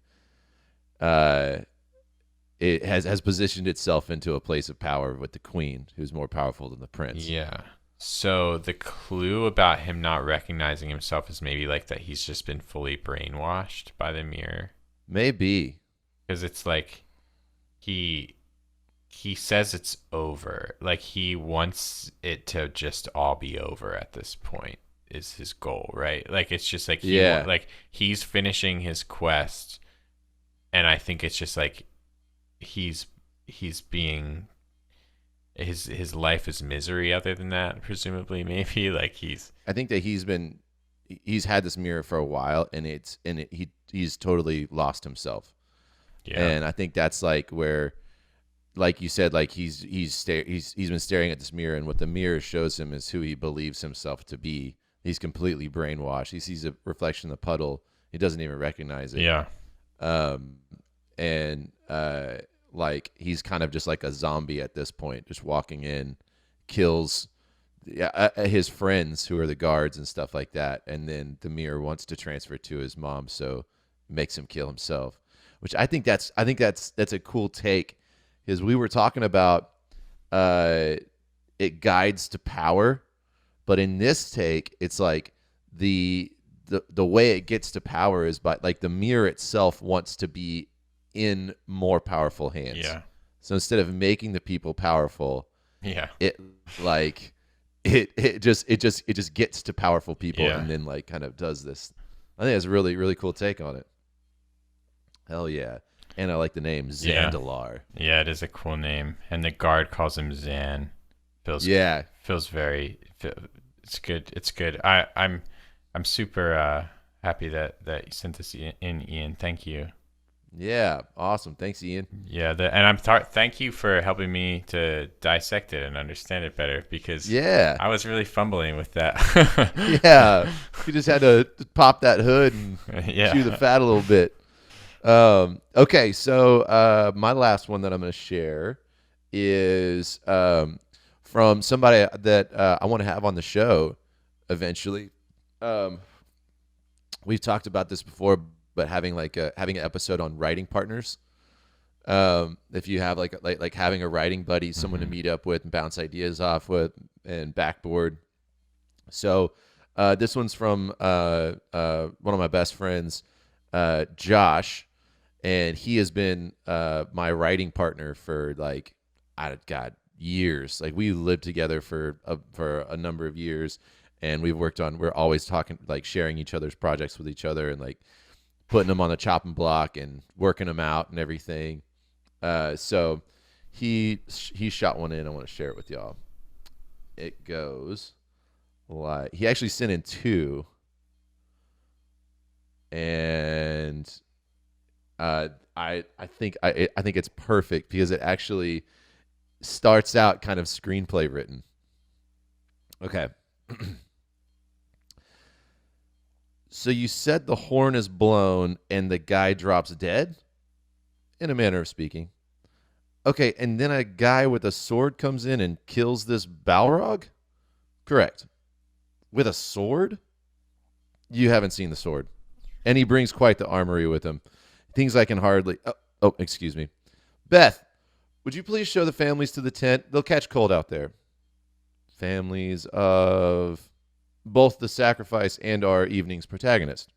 it has positioned itself into a place of power with the queen, who's more powerful than the prince. Yeah. So the clue about him not recognizing himself is maybe like that he's just been fully brainwashed by the mirror. Maybe. Because it's like he says it's over. Like he wants it to just all be over at this point. Is his goal, right? Like it's just like he's finishing his quest, and I think it's just like he's being his life is misery. Other than that, presumably, maybe like I think that he's had this mirror for a while, and he's totally lost himself. Yeah, and I think that's like where, like you said, like he's been staring at this mirror, and what the mirror shows him is who he believes himself to be. He's completely brainwashed. He sees a reflection in the puddle. He doesn't even recognize it. Yeah. Like he's kind of just like a zombie at this point, just walking in, kills his friends who are the guards and stuff like that. And then the mirror wants to transfer to his mom, so makes him kill himself, which I think that's a cool take, because we were talking about it guides to power. But in this take, it's like the way it gets to power is by, like, the mirror itself wants to be in more powerful hands. Yeah. So instead of making the people powerful, it just gets to powerful people, and then like kind of does this. I think that's a really, really cool take on it. Hell yeah. And I like the name Zandalar. Yeah, it is a cool name. And the guard calls him Zan. Feels very. It's good. It's good. I'm super happy that you sent this in, Ian. Thank you. Yeah, awesome. Thanks, Ian. Yeah, and thank you for helping me to dissect it and understand it better because Yeah, I was really fumbling with that. yeah. You just had to pop that hood and chew the Yeah. fat a little bit. Okay, so my last one that I'm going to share is from somebody that I want to have on the show eventually. Um, we've talked about this before, but having an episode on writing partners. If you have like having a writing buddy, someone to meet up with and bounce ideas off with, and backboard. So this one's from one of my best friends, Josh, and he has been my writing partner for God, years. Like we lived together for a number of years, and we're always talking, like sharing each other's projects with each other, and like putting them on the chopping block and working them out and everything. So he shot one in. I want to share it with y'all. It goes like he actually sent in two, and I think it's perfect because it actually starts out kind of screenplay written. Okay. So you said the horn is blown and the guy drops dead, in a manner of speaking. Okay, and then a guy with a sword comes in and kills this Balrog? Correct. With a sword? You haven't seen the sword. And he brings quite the armory with him. Things I can hardly... Oh, excuse me. Beth, would you please show the families to the tent? They'll catch cold out there. Families of both the sacrifice and our evening's protagonist.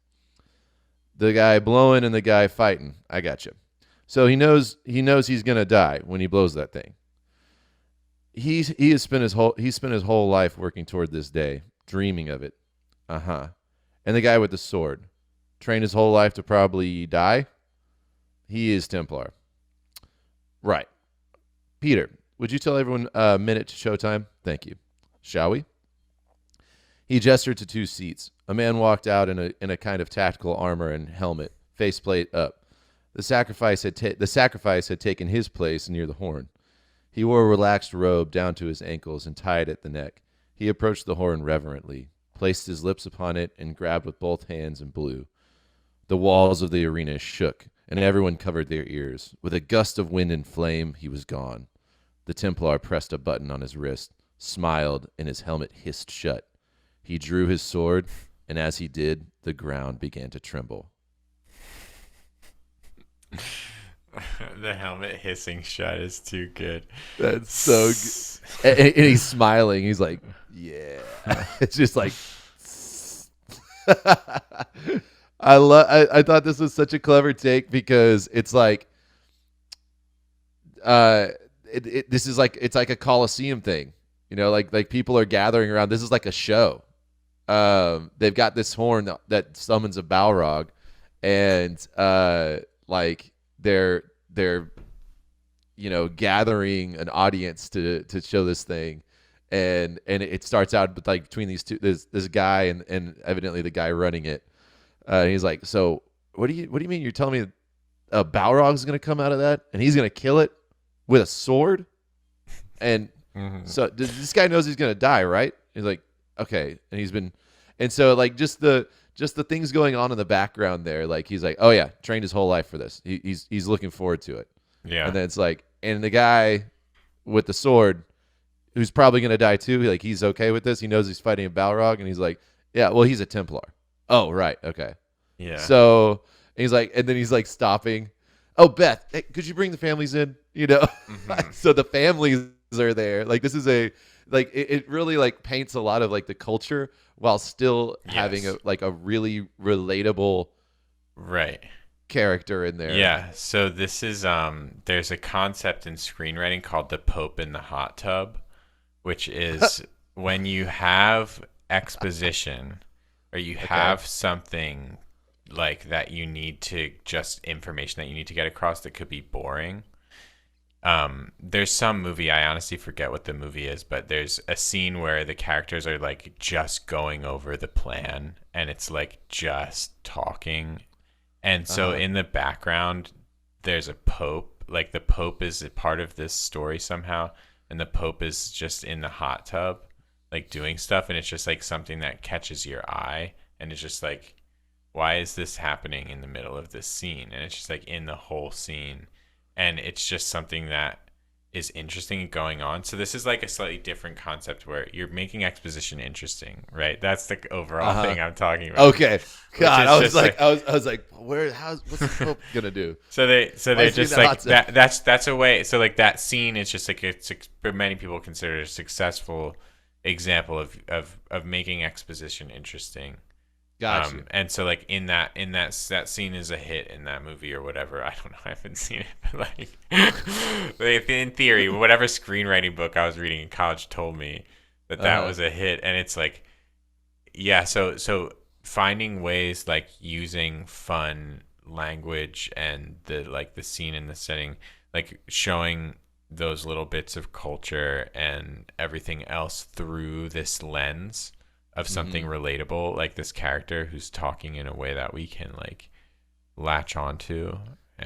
The guy blowing and the guy fighting. I got you. So he knows he's gonna die when he blows that thing. He has spent his whole life working toward this day, dreaming of it. Uh-huh. And the guy with the sword trained his whole life to probably die. He is Templar. Right. Peter, would you tell everyone a minute to showtime? Thank you. Shall we? He gestured to two seats. A man walked out in a kind of tactical armor and helmet, faceplate up. The sacrifice had taken his place near the horn. He wore a relaxed robe down to his ankles and tied at the neck. He approached the horn reverently, placed his lips upon it, and grabbed with both hands and blew. The walls of the arena shook, and everyone covered their ears. With a gust of wind and flame, he was gone. The Templar pressed a button on his wrist, smiled, and his helmet hissed shut. He drew his sword, and as he did, the ground began to tremble. The helmet hissing shut is too good. That's so good. And he's smiling. He's like, yeah. It's just like... I thought this was such a clever take because it's like... this is like... It's like a Coliseum thing. You know, like people are gathering around. This is like a show. They've got this horn that summons a Balrog, and like they're gathering an audience to show this thing, and it starts out with like between these two, this guy and evidently the guy running it. He's like, so what do you mean you're telling me a Balrog's gonna come out of that and he's gonna kill it with a sword? And so this guy knows he's gonna die, right? He's like, okay, and so like just the things going on in the background there, like he's like, oh yeah, trained his whole life for this. He's looking forward to it. Yeah. And then it's like, and the guy with the sword, who's probably gonna die too, like he's okay with this. He knows he's fighting a Balrog, and he's like, yeah, well he's a Templar. Oh right, okay. Yeah. So he's like, and then he's like stopping. Oh Beth, hey, could you bring the families in? You know, so the families are there. Like this is it really like paints a lot of like the culture while still having a really relatable character in there. Yeah. So this is there's a concept in screenwriting called the Pope in the hot tub, which is when you have exposition or you have something like that you need to information that you need to get across that could be boring. There's some movie, I honestly forget what the movie is, but there's a scene where the characters are like just going over the plan and it's like just talking. And so in the background, there's a pope. Like the pope is a part of this story somehow, and the pope is just in the hot tub, like doing stuff, and it's just like something that catches your eye, and it's just like, why is this happening in the middle of this scene? And it's just like in the whole scene, and it's just something that is interesting and going on. So this is like a slightly different concept where you're making exposition interesting, right? That's the overall thing I'm talking about. Okay. God, I was like, what's the Pope gonna do? So they're just like that's a way. So like that scene is just like many people consider it a successful example of making exposition interesting. Gotcha. And so like in that scene is a hit in that movie or whatever. I don't know. I haven't seen it, but like in theory, whatever screenwriting book I was reading in college told me that was a hit. And it's like, yeah. So finding ways like using fun language and the scene and the setting, like showing those little bits of culture and everything else through this lens of something relatable, like this character who's talking in a way that we can like latch onto.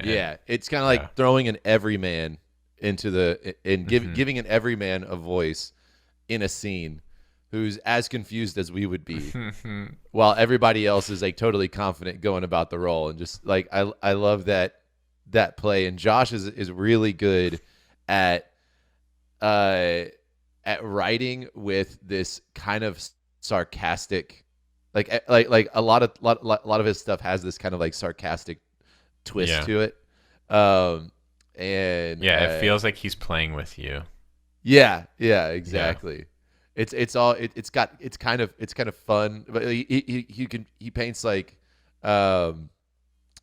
Yeah, it's kind of like throwing an everyman into giving an everyman a voice in a scene who's as confused as we would be, while everybody else is like totally confident going about the role. And just like I love that play. And Josh is really good at writing with this kind of sarcastic, like a lot of his stuff has this kind of like sarcastic twist to it, and it feels like he's playing with you. Yeah, exactly. It's kind of fun, but he paints like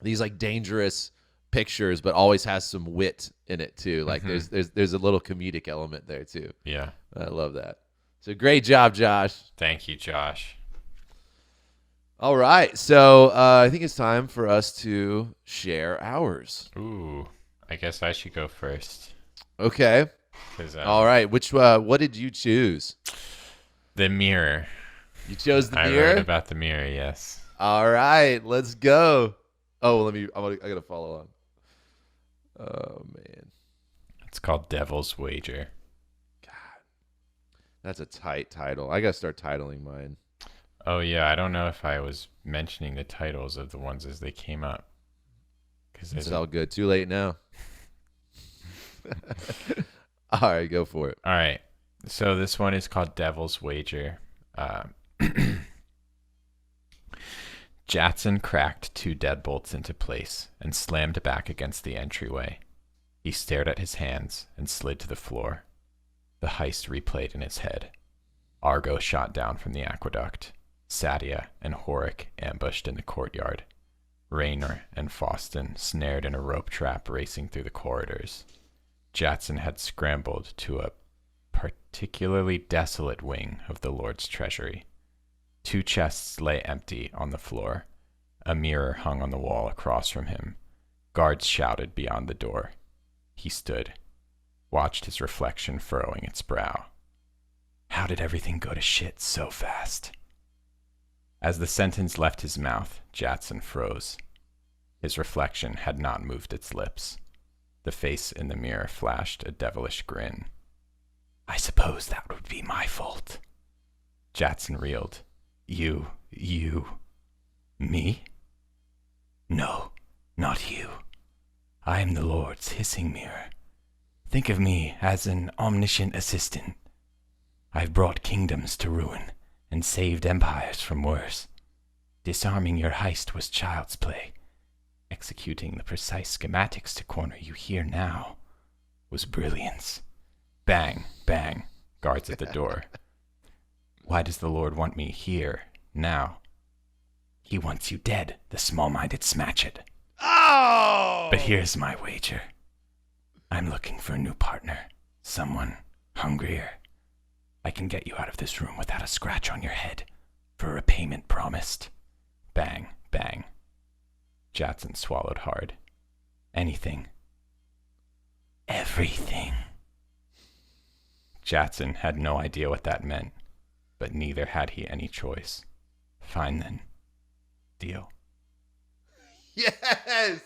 these like dangerous pictures, but always has some wit in it too. Like there's a little comedic element there too. Yeah, I love that. So great job, Josh. Thank you, Josh. All right. So I think it's time for us to share ours. Ooh, I guess I should go first. Okay. All right. What did you choose? The mirror. You chose the mirror? I wrote about the mirror, yes. All right. Let's go. Oh, I got to follow on. Oh, man. It's called Devil's Wager. That's a tight title. I got to start titling mine. Oh, yeah. I don't know if I was mentioning the titles of the ones as they came up. It's all good. Too late now. All right, go for it. All right. So this one is called Devil's Wager. Jatson cracked 2 deadbolts into place and slammed back against the entryway. He stared at his hands and slid to the floor. The heist replayed in his head. Argo shot down from the aqueduct. Sadia and Horik ambushed in the courtyard. Raynor and Faustin snared in a rope trap racing through the corridors. Jatson had scrambled to a particularly desolate wing of the Lord's treasury. 2 chests lay empty on the floor. A mirror hung on the wall across from him. Guards shouted beyond the door. He stood, watched his reflection furrowing its brow. How did everything go to shit so fast? As the sentence left his mouth, Jatson froze. His reflection had not moved its lips. The face in the mirror flashed a devilish grin. I suppose that would be my fault. Jatson reeled. You, me? No, not you. I am the Lord's hissing mirror. Think of me as an omniscient assistant. I've brought kingdoms to ruin and saved empires from worse. Disarming your heist was child's play. Executing the precise schematics to corner you here now was brilliance. Bang, bang, guards at the door. Why does the Lord want me here, now? He wants you dead, the small-minded smatchet. Oh! But here's my wager. I'm looking for a new partner. Someone hungrier. I can get you out of this room without a scratch on your head. For a payment promised. Bang, bang. Jatson swallowed hard. Anything. Everything. Jatson had no idea what that meant, but neither had he any choice. Fine then. Deal. Yes!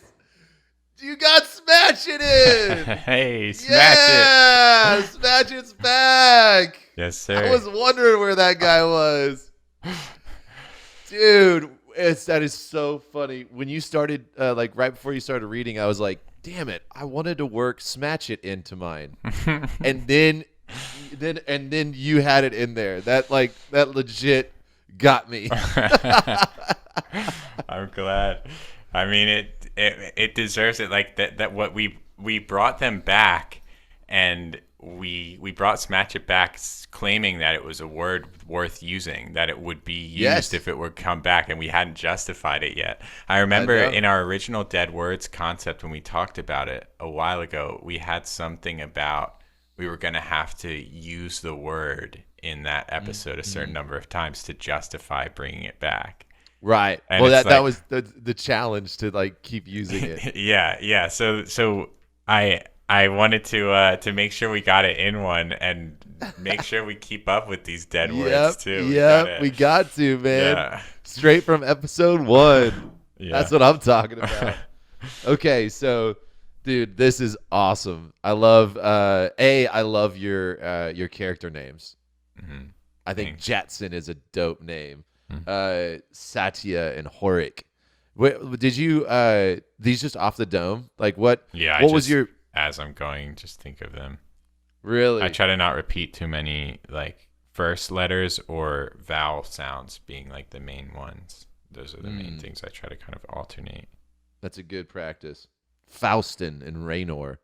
You got Smash It in. Hey, smash Yeah, Smash It's back. it. Yes, sir. I was wondering where that guy was. Dude, that is so funny. When you started, like right before you started reading, I was like, damn it, I wanted to work Smash It into mine. And then you had it in there. That legit got me. I'm glad. I mean, it deserves it. Like that what we brought them back, and we brought Smash It back, claiming that it was a word worth using, that it would be used if it would come back, and we hadn't justified it yet. I remember in our original Dead Words concept, when we talked about it a while ago, we had something about we were going to have to use the word in that episode a certain number of times to justify bringing it back. Right. And well, that was the challenge, to like keep using it. Yeah. So I wanted to make sure we got it in one and make sure we keep up with these dead words too. We got to, man. Yeah. Straight from episode 1. Yeah. That's what I'm talking about. Okay, so dude, this is awesome. I love I love your character names. Mm-hmm. I think Jatson is a dope name. Satya and Horik. Did you these just off the dome? Like what? Yeah. What was your? As I'm going, just think of them. Really? I try to not repeat too many like first letters or vowel sounds being like the main ones. Those are the main things I try to kind of alternate. That's a good practice. Faustin and Raynor.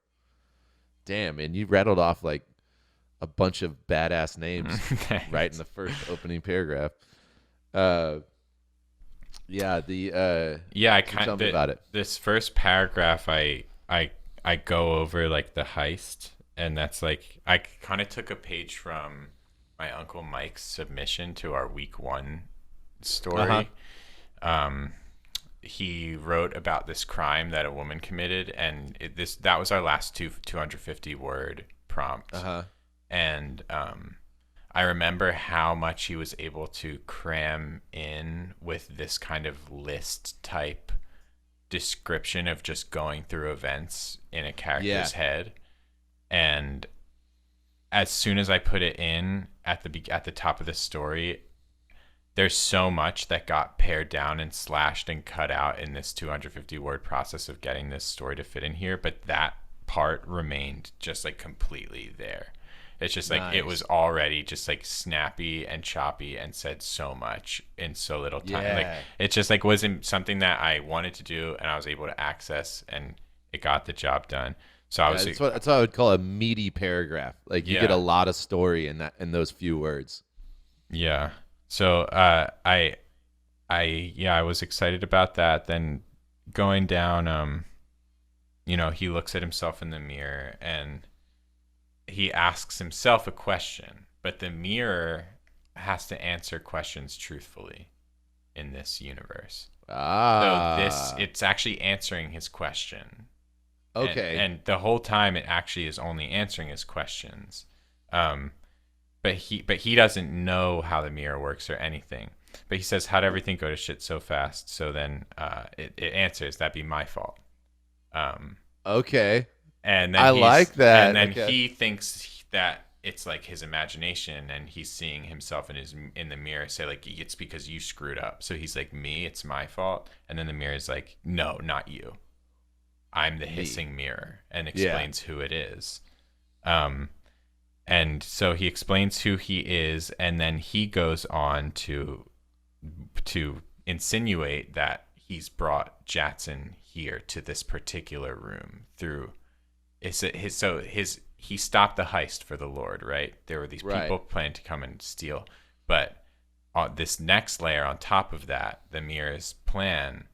Damn, and you rattled off like a bunch of badass names right in the first opening paragraph. I kind of about it. This first paragraph, I go over like the heist, and that's like I kind of took a page from my Uncle Mike's submission to our week 1 story. He wrote about this crime that a woman committed, and that was our last 250 word prompt. And I remember how much he was able to cram in with this kind of list type description of just going through events in a character's head. And as soon as I put it in at the top of the story, there's so much that got pared down and slashed and cut out in this 250 word process of getting this story to fit in here, but that part remained just like completely there. It's just like it was already just like snappy and choppy and said so much in so little time. Like it just like wasn't something that I wanted to do and I was able to access, and it got the job done. So I was that's what I would call a meaty paragraph. Like you get a lot of story in those few words. Yeah. So I was excited about that. Then going down, he looks at himself in the mirror and he asks himself a question, but the mirror has to answer questions truthfully in this universe. So it's actually answering his question. Okay. And the whole time it actually is only answering his questions. But he doesn't know how the mirror works or anything. But he says, how'd everything go to shit so fast? So then it answers, that'd be my fault. Okay. And then I like that. And then he thinks that it's like his imagination, and he's seeing himself in the mirror say like, it's because you screwed up. So he's like, me, it's my fault. And then the mirror is like, no, not you. I'm the hissing mirror, and explains who it is. And so he explains who he is, and then he goes on to insinuate that he's brought Jatson here to this particular room through he stopped the heist for the Lord, right? There were these people planning to come and steal, but on this next layer on top of that, the mirror's plan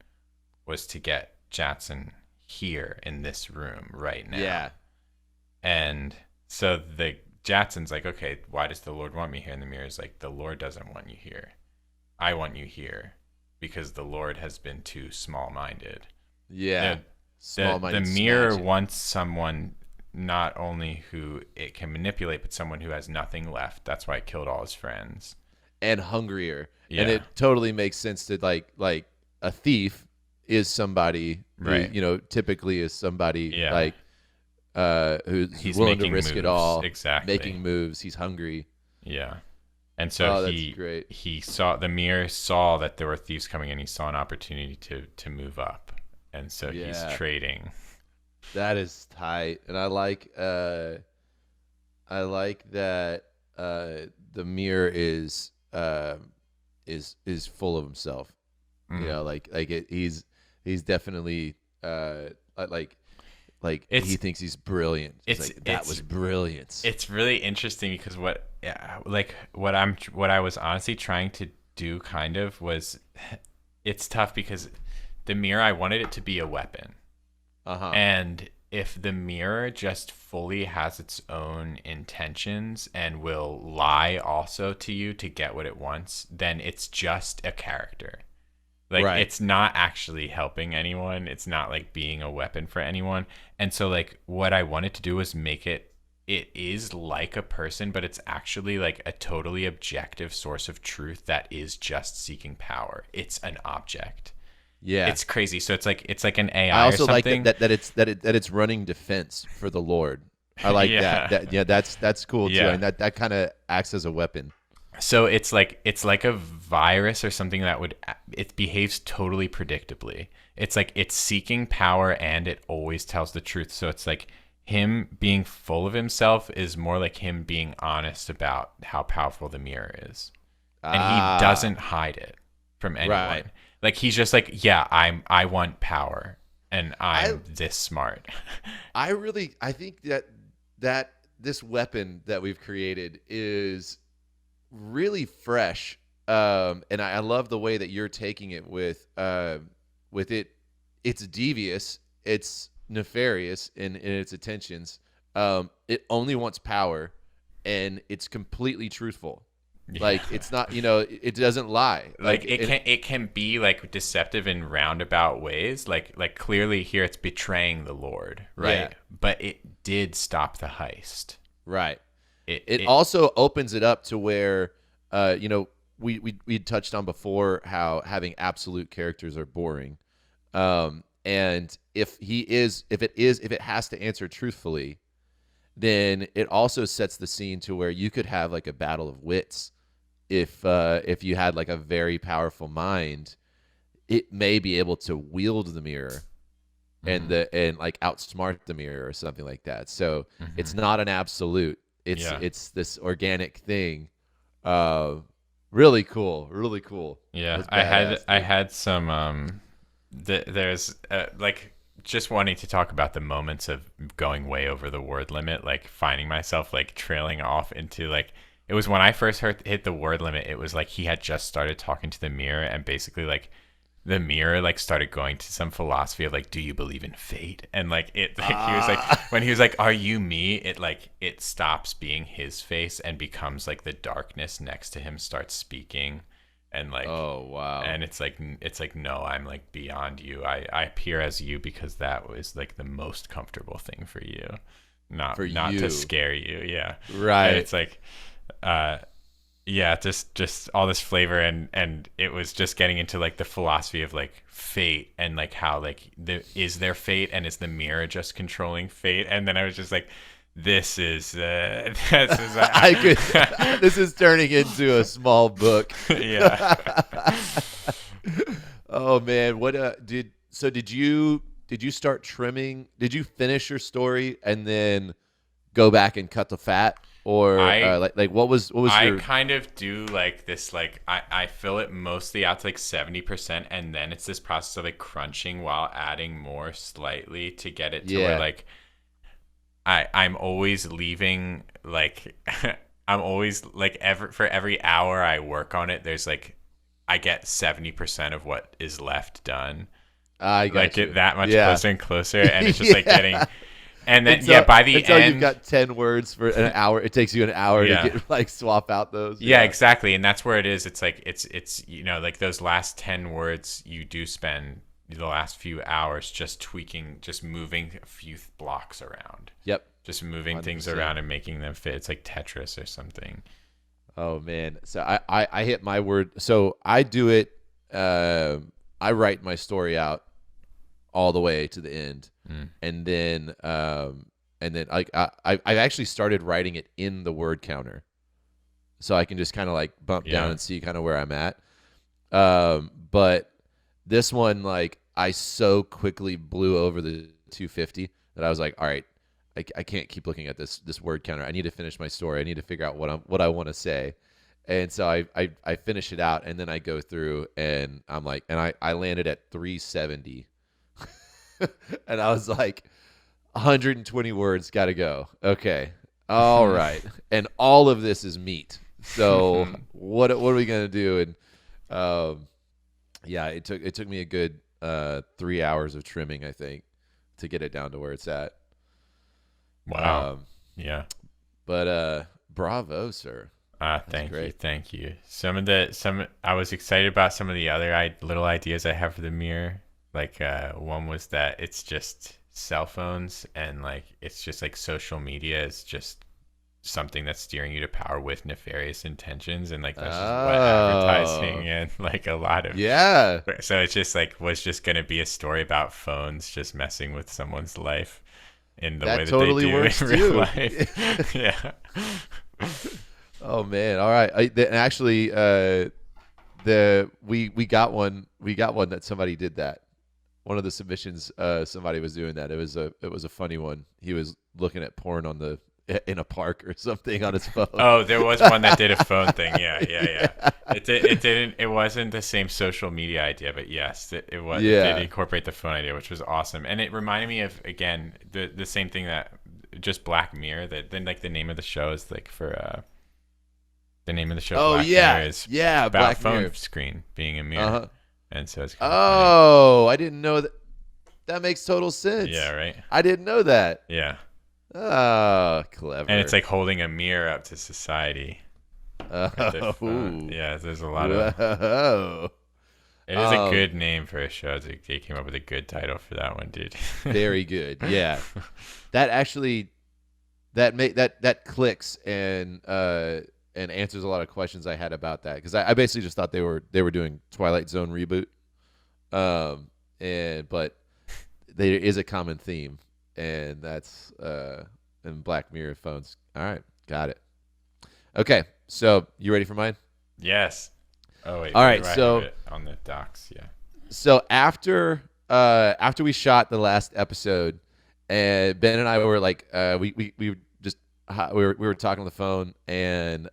was to get Jatson here in this room right now. Yeah. And so the Jatson's like, okay, why does the Lord want me here? And the mirror's like, the Lord doesn't want you here. I want you here because the Lord has been too small-minded. Yeah. The mirror wants someone not only who it can manipulate, but someone who has nothing left. That's why it killed all his friends. And hungrier. Yeah. And it totally makes sense to like a thief is somebody who, Right. typically is somebody Yeah. like who's He's willing to making risk it moves. all, Exactly. making moves. He's hungry. Yeah. And so Oh, that's great. he saw the mirror saw that there were thieves coming in. He saw an opportunity to move up, and so he's Yeah, trading. that is tight, and I like that the mirror is full of himself. Mm. He's definitely like he It's thinks he's brilliant. He's it's like, that was brilliance. it's really interesting because what I was honestly trying to do kind of was it's tough because the mirror, I wanted it to be a weapon. Uh-huh. And if the mirror just fully has its own intentions and will lie also to you to get what it wants, then it's just a character. Like, Right. it's not actually helping anyone. It's not like being a weapon for anyone. And so like what I wanted to do was make it is like a person, but it's actually like a totally objective source of truth that is just seeking power. It's an object. Yeah. It's crazy. So it's like an I AI or also like something. that it's running defense for the Lord. I like Yeah. that's cool too. Yeah. And that kind of acts as a weapon. So it's like a virus or something that it behaves totally predictably. It's like it's seeking power and it always tells the truth. So it's like him being full of himself is more like him being honest about how powerful the mirror is. And he doesn't hide it from anyone. Right. Like he's just like, yeah, I want power and I'm this smart. I think that this weapon that we've created is really fresh, and I love the way that you're taking it with it. It's devious, it's nefarious in its intentions. It only wants power, and it's completely truthful. Like it's not, it doesn't lie. Like it can be like deceptive in roundabout ways. Like clearly here it's betraying the Lord, right? Yeah. But it did stop the heist. Right. It also opens it up to where, we touched on before how having absolute characters are boring, and if it has to answer truthfully, then it also sets the scene to where you could have like a battle of wits. If you had like a very powerful mind, it may be able to wield the mirror and like outsmart the mirror or something like that. So it's not an absolute. It's this organic thing. Really cool. Really cool. Yeah, That's badass, I dude. had some there's like just wanting to talk about the moments of going way over the word limit, like finding myself like trailing off into like it was when I first hit the word limit, it was like he had just started talking to the mirror and basically like the mirror like started going to some philosophy of like, do you believe in fate? And like it like he was like when he was like, are you me? It stops being his face and becomes like the darkness next to him starts speaking. And like, Oh wow. and it's like no, I'm like beyond you. I appear as you because that was like the most comfortable thing for you, not For not you. to scare you. Yeah, Right. And it's like, yeah, just all this flavor and it was just getting into like the philosophy of like fate and like how like is there fate and is the mirror just controlling fate? And then I was just like, this is I could. This is turning into a small book. yeah. Oh man, did you start trimming? Did you finish your story and then go back and cut the fat, or what was I your? kind of do like this, like I fill it mostly out to like 70%, and then it's this process of like crunching while adding more slightly to get it to where like I'm always leaving like I'm always like for every hour I work on it, there's like I get 70% of what is left done. I got Like you. get that much Yeah. closer and closer, and it's just like getting. And then Until- by the until end you've got 10 words for an hour, it takes you an hour Yeah. to get like swap out those. Yeah, exactly. And that's where it is. It's like it's like those last 10 words you do spend the last few hours just tweaking, just moving a few blocks around. Yep. Just moving things 100%. around and making them fit. It's like Tetris or something. Oh man. So I hit my word. So I do it. I write my story out all the way to the end, and then like I actually started writing it in the word counter, so I can just kind of like bump down and see kind of where I'm at. But this one, like, I so quickly blew over the 250 that I was like, all right, I can't keep looking at this word counter. I need to finish my story. I need to figure out what I want to say. And so I finish it out, and then I go through, and I'm like, and I landed at 370. And I was like, 120 words, got to go. Okay. All right. And all of this is meat. So what are we going to do? And yeah, it took me a good 3 hours of trimming, I think, to get it down to where it's at. Wow. Yeah. But bravo, sir. Thank you. I was excited about some of the other little ideas I have for the mirror. Like one was that it's just cell phones, and like it's just like social media is just something that's steering you to power with nefarious intentions, and like that's just what advertising and like a lot of So it's just like was just gonna be a story about phones just messing with someone's life in the way that totally they do works in real too. life. Yeah. Oh man! All right. Actually, we got one that somebody did that. One of the submissions, somebody was doing that. It was a funny one. He was looking at porn in a park or something on his phone. Oh, there was one that did a phone thing. Yeah. It wasn't the same social media idea, but yes, it was. Yeah. It did incorporate the phone idea, which was awesome, and it reminded me of, again, the same thing that just Black Mirror. That then, like, the name of the show is like for the name of the show. Oh, Black yeah. Mirror is Yeah, about Black phone Mirror. screen being a mirror. Uh-huh. And so it's kind of I didn't know that. That makes total sense. Yeah, right. I didn't know that. Yeah. Oh, clever. And it's like holding a mirror up to society. Yeah, there's a lot of. Whoa. It is a good name for a show. They came up with a good title for that one, dude. Very good. Yeah. That actually that clicks and answers a lot of questions I had about that, because I basically just thought they were doing Twilight Zone reboot, but there is a common theme, and that's in Black Mirror phones. All right, got it. Okay, so you ready for mine? Yes. Oh wait. All right, I so have it on the docs, yeah. So after we shot the last episode, and Ben and I were like, we were talking on the phone, and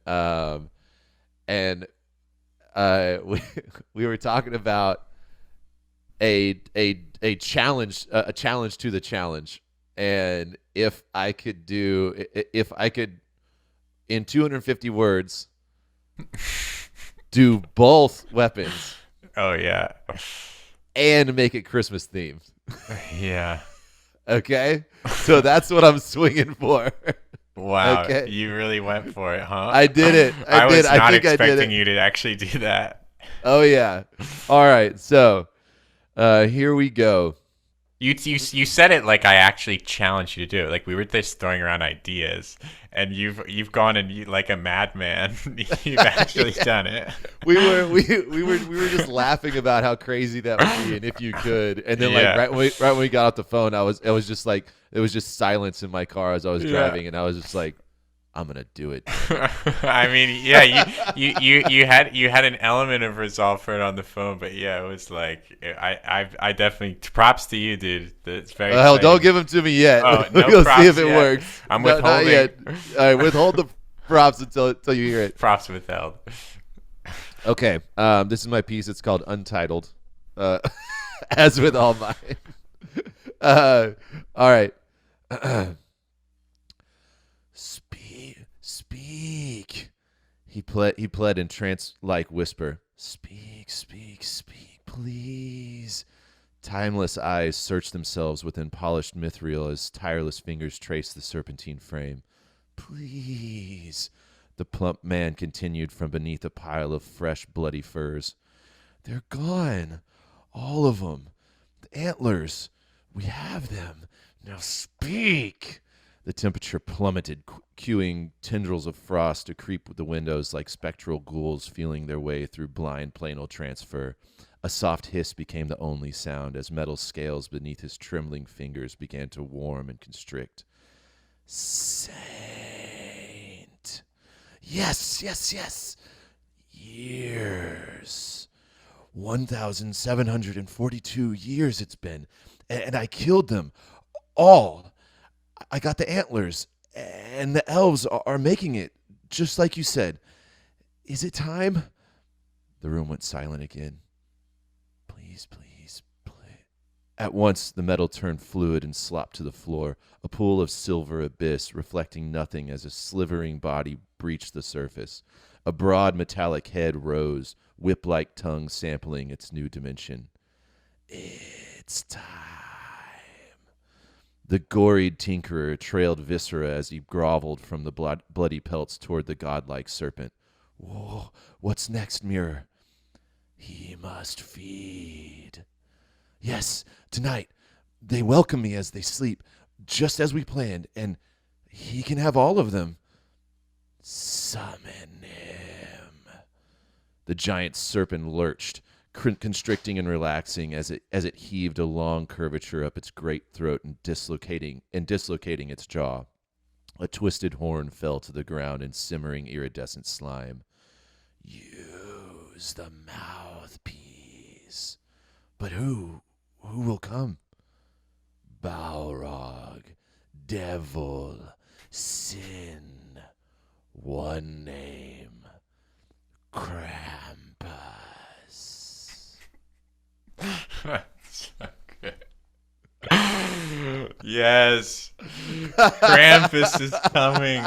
we were talking about a challenge to the challenge, and if I could in 250 words do both weapons. Oh yeah. And make it Christmas themed. Yeah. Okay? So that's what I'm swinging for. Wow. Okay. You really went for it, huh? I did it. I was not think expecting you to actually do that. Oh yeah. All right. So here we go. You said it like I actually challenged you to do it. Like we were just throwing around ideas, and you've gone and like a madman. You've actually done it. We were just laughing about how crazy that would be, and if you could. And then right when we got off the phone, it was just like it was just silence in my car as I was driving, and I was just like, I'm gonna do it. I mean, yeah, you had an element of resolve for it on the phone, but yeah, it was like I definitely, props to you, dude. That's very. Hell, don't give them to me yet. Oh, no we'll props see if it yet. works. I'm No, withholding. not yet. All right, withhold the props until you hear it. Props withheld. Okay, this is my piece. It's called Untitled, as with all mine. All right. Speak. He pled in trance-like whisper. Speak, please. Timeless eyes search themselves within polished mithril as tireless fingers trace the serpentine frame. Please. The plump man continued from beneath a pile of fresh, bloody furs. They're gone. All of them. The antlers. We have them. Now speak. The temperature plummeted, cueing tendrils of frost to creep with the windows like spectral ghouls feeling their way through blind planal transfer. A soft hiss became the only sound as metal scales beneath his trembling fingers began to warm and constrict. Saint. Yes, yes, yes. Years. 1,742 years it's been. And I killed them. All. I got the antlers. And the elves are making it, just like you said. Is it time? The room went silent again. Please, please, please. At once, the metal turned fluid and slopped to the floor, a pool of silver abyss reflecting nothing as a slivering body breached the surface. A broad metallic head rose, whip-like tongue sampling its new dimension. It's time. The goried tinkerer trailed viscera as he groveled from the bloody pelts toward the godlike serpent. Whoa, what's next, mirror? He must feed. Yes, tonight. They welcome me as they sleep, just as we planned, and he can have all of them. Summon him. The giant serpent lurched, constricting and relaxing as it heaved a long curvature up its great throat and dislocating its jaw. A twisted horn fell to the ground in simmering iridescent slime. Use the mouthpiece. But who will come? Balrog, devil, sin, one name, Krampus. So good. Yes. Krampus is coming.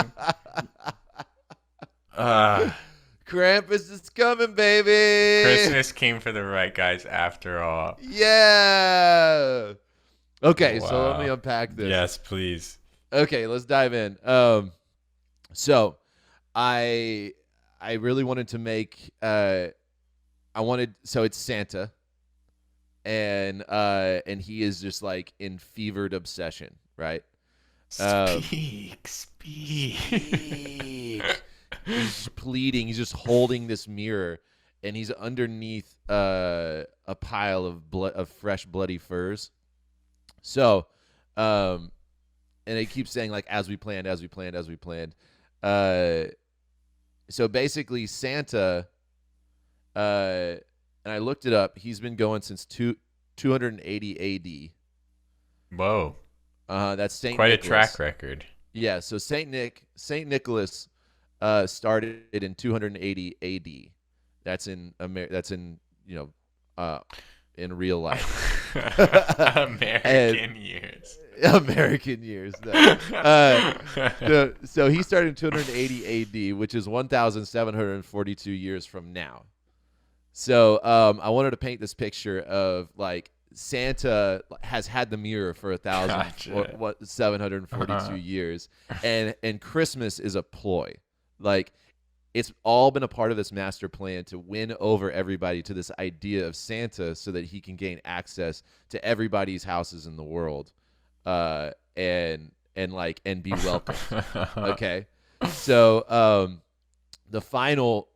Krampus is coming, baby. Christmas came for the right guys after all. Yeah. Okay, Wow. so let me unpack this. Yes, please. Okay, let's dive in. So I really wanted to make so it's Santa, and he is just like in fevered obsession, right? Speak. He's pleading. He's just holding this mirror, and he's underneath a pile of fresh bloody furs. So, and it keeps saying like as we planned. So basically, Santa, and I looked it up. He's been going since 280 A.D. Whoa. That's Saint Quite Nicholas. a track record. Yeah. So Saint Nicholas started in 280 A.D. That's in in real life. American years. American years. So he started in 280 A.D., which is 1,742 years from now. So I wanted to paint this picture of like Santa has had the mirror for 1,742 years, and Christmas is a ploy. Like it's all been a part of this master plan to win over everybody to this idea of Santa so that he can gain access to everybody's houses in the world, and be welcomed. Okay. So the final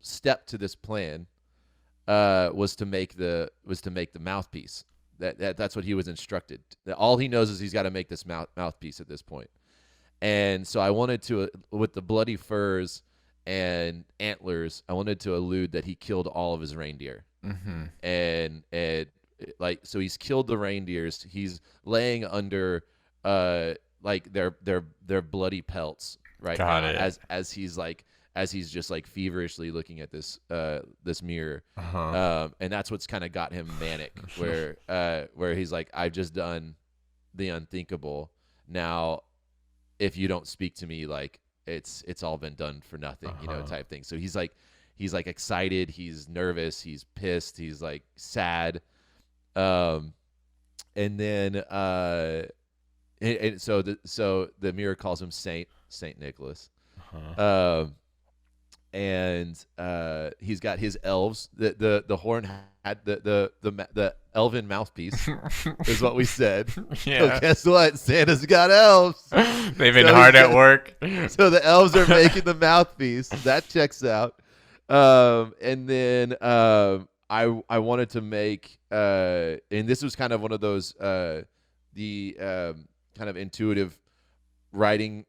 step to this plan was to make the mouthpiece. That's what he was instructed. All he knows is he's got to make this mouthpiece at this point. And so I wanted to, with the bloody furs and antlers, I wanted to allude that he killed all of his reindeer. Mm-hmm. And so he's killed the reindeers. He's laying under like their bloody pelts right Got now it. as he's just like feverishly looking at this mirror. And that's what's kind of got him manic, where he's like, I've just done the unthinkable. Now, if you don't speak to me, like it's all been done for nothing, type thing. So he's like excited, he's nervous, he's pissed, he's like sad, and then and so the mirror calls him Saint Nicholas. And he's got his elves. The horn had the elven mouthpiece is what we said. Yeah. So guess what? Santa's got elves. They've been hard at work. So the elves are making the mouthpiece. That checks out. And then I wanted to make and this was kind of one of those the kind of intuitive writing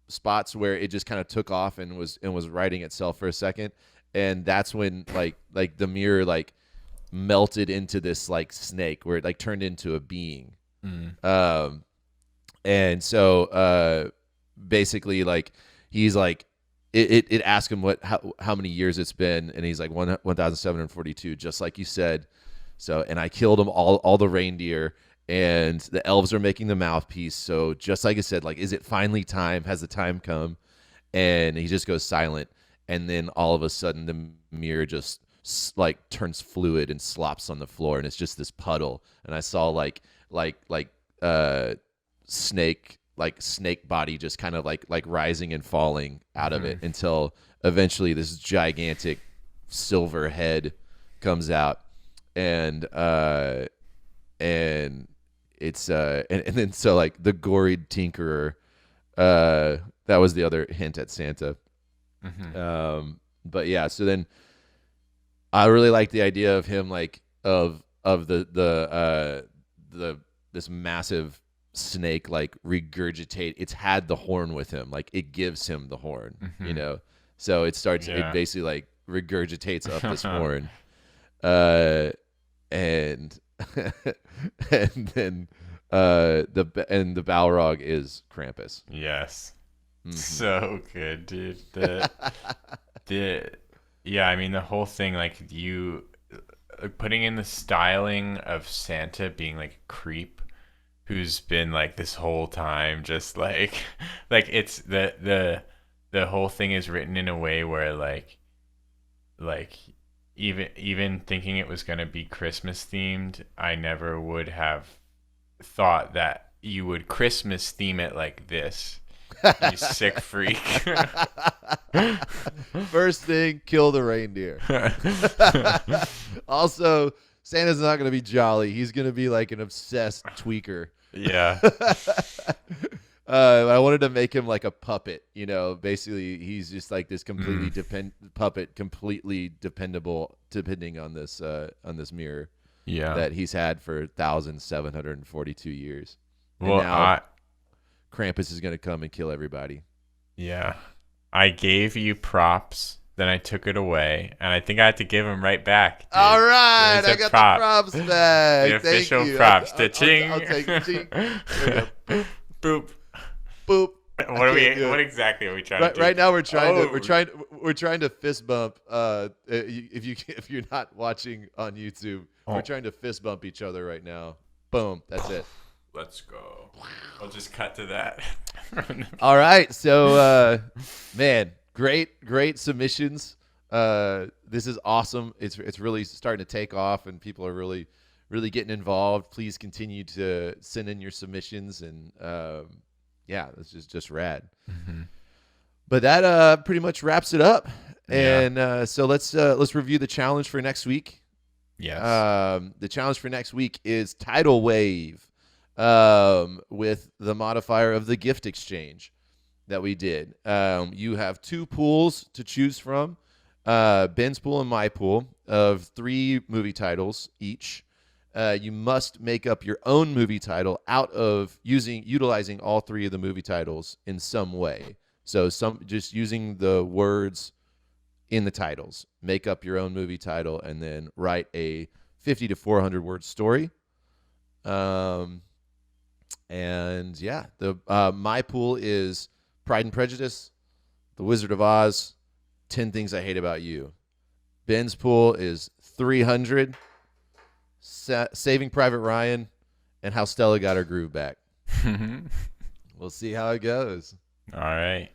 spots where it just kind of took off and was writing itself for a second, and that's when like the mirror like melted into this like snake where it like turned into a being. And so basically like he's like it asked him how many years it's been, and he's like 1,742, just like you said. So, and I killed them all the reindeer, and the elves are making the mouthpiece. So just like I said, like, is it finally time? Has the time come? And he just goes silent, and then all of a sudden the mirror just like turns fluid and slops on the floor, and it's just this puddle. And I saw like snake body just kind of like rising and falling out of it until eventually this gigantic silver head comes out, and it's and then so like the goried tinkerer, that was the other hint at Santa. But yeah, so then I really like the idea of him like of the this massive snake like regurgitate. It's had the horn with him, like it gives him the horn, you know. So it starts. It basically like regurgitates up this horn, and and then the Balrog is Krampus. Yes, so good, dude. Yeah, I mean the whole thing, like you putting in the styling of Santa being like a creep who's been like this whole time just like it's the whole thing is written in a way where like even thinking it was going to be Christmas themed, I never would have thought that you would Christmas theme it like this. You sick freak. First thing, kill the reindeer. Also, Santa's not going to be jolly. He's going to be like an obsessed tweaker. Yeah. I wanted to make him like a puppet, you know. Basically, he's just like this completely puppet, completely dependable, depending on this mirror. Yeah. That he's had for 1,742 years. And Well, now Krampus is going to come and kill everybody. Yeah. I gave you props, then I took it away, and I think I had to give them right back. Dude. All right, I got the props back. The official Thank you. props. I'll take the ching. Boop. Boop. What exactly are we trying to do? Right now we're trying to fist bump. If you're not watching on YouTube, we're trying to fist bump each other right now. Boom. That's it. Let's go. I'll just cut to that. All right. So, man, great submissions. This is awesome. It's really starting to take off, and people are really getting involved. Please continue to send in your submissions, and yeah, this is just rad. But that pretty much wraps it up. And so let's review the challenge for next week. Yes. The challenge for next week is Tidal Wave, with the modifier of the gift exchange that we did. You have 2 pools to choose from, Ben's pool and my pool, of 3 movie titles each. You must make up your own movie title out of utilizing all 3 of the movie titles in some way. So just using the words in the titles. Make up your own movie title and then write a 50 to 400 word story. And yeah, my pool is Pride and Prejudice, The Wizard of Oz, 10 Things I Hate About You. Ben's pool is 300, Saving Private Ryan, and How Stella Got Her Groove Back. We'll see how it goes. All right.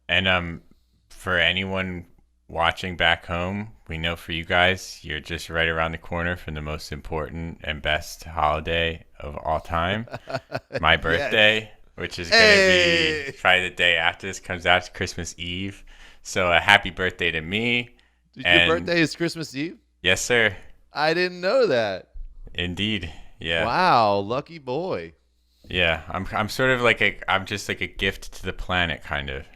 And for anyone watching back home, we know for you guys, you're just right around the corner from the most important and best holiday of all time, my birthday, which is going to be probably the day after this comes out, Christmas Eve. So a happy birthday to me. Your birthday is Christmas Eve? Yes, sir. I didn't know that. Indeed. Yeah. Wow, lucky boy. Yeah, I'm sort of like I'm just like a gift to the planet, kind of.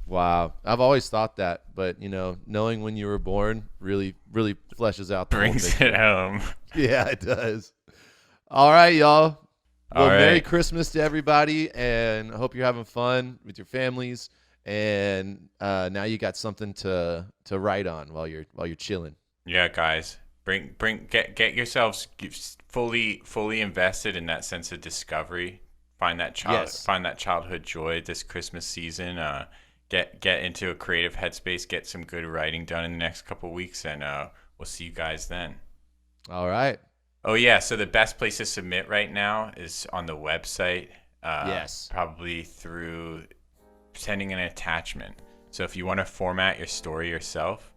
Wow. I've always thought that, but knowing when you were born really fleshes out the whole Brings picture. it home. Yeah, it does. All right, y'all. Well, All right. Merry Christmas to everybody, and I hope you're having fun with your families. And now you got something to write on while you're chilling. Yeah, guys, get yourselves fully invested in that sense of discovery. Find that childhood joy this Christmas season. Get into a creative headspace. Get some good writing done in the next couple weeks, and we'll see you guys then. All right. Oh yeah, so the best place to submit right now is on the website. Yes. Probably through sending an attachment. So if you want to format your story yourself,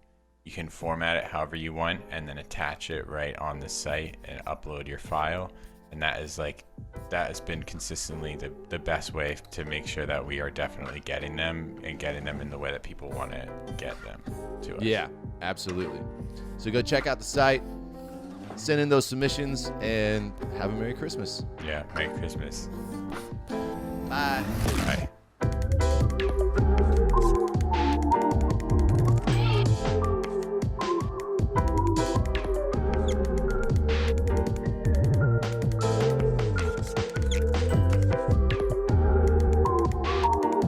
you can format it however you want and then attach it right on the site and upload your file. And that has been consistently the best way to make sure that we are definitely getting them in the way that people want to get them to us. Yeah, absolutely. So go check out the site, send in those submissions, and have a Merry Christmas. Yeah, Merry Christmas. Bye. Bye.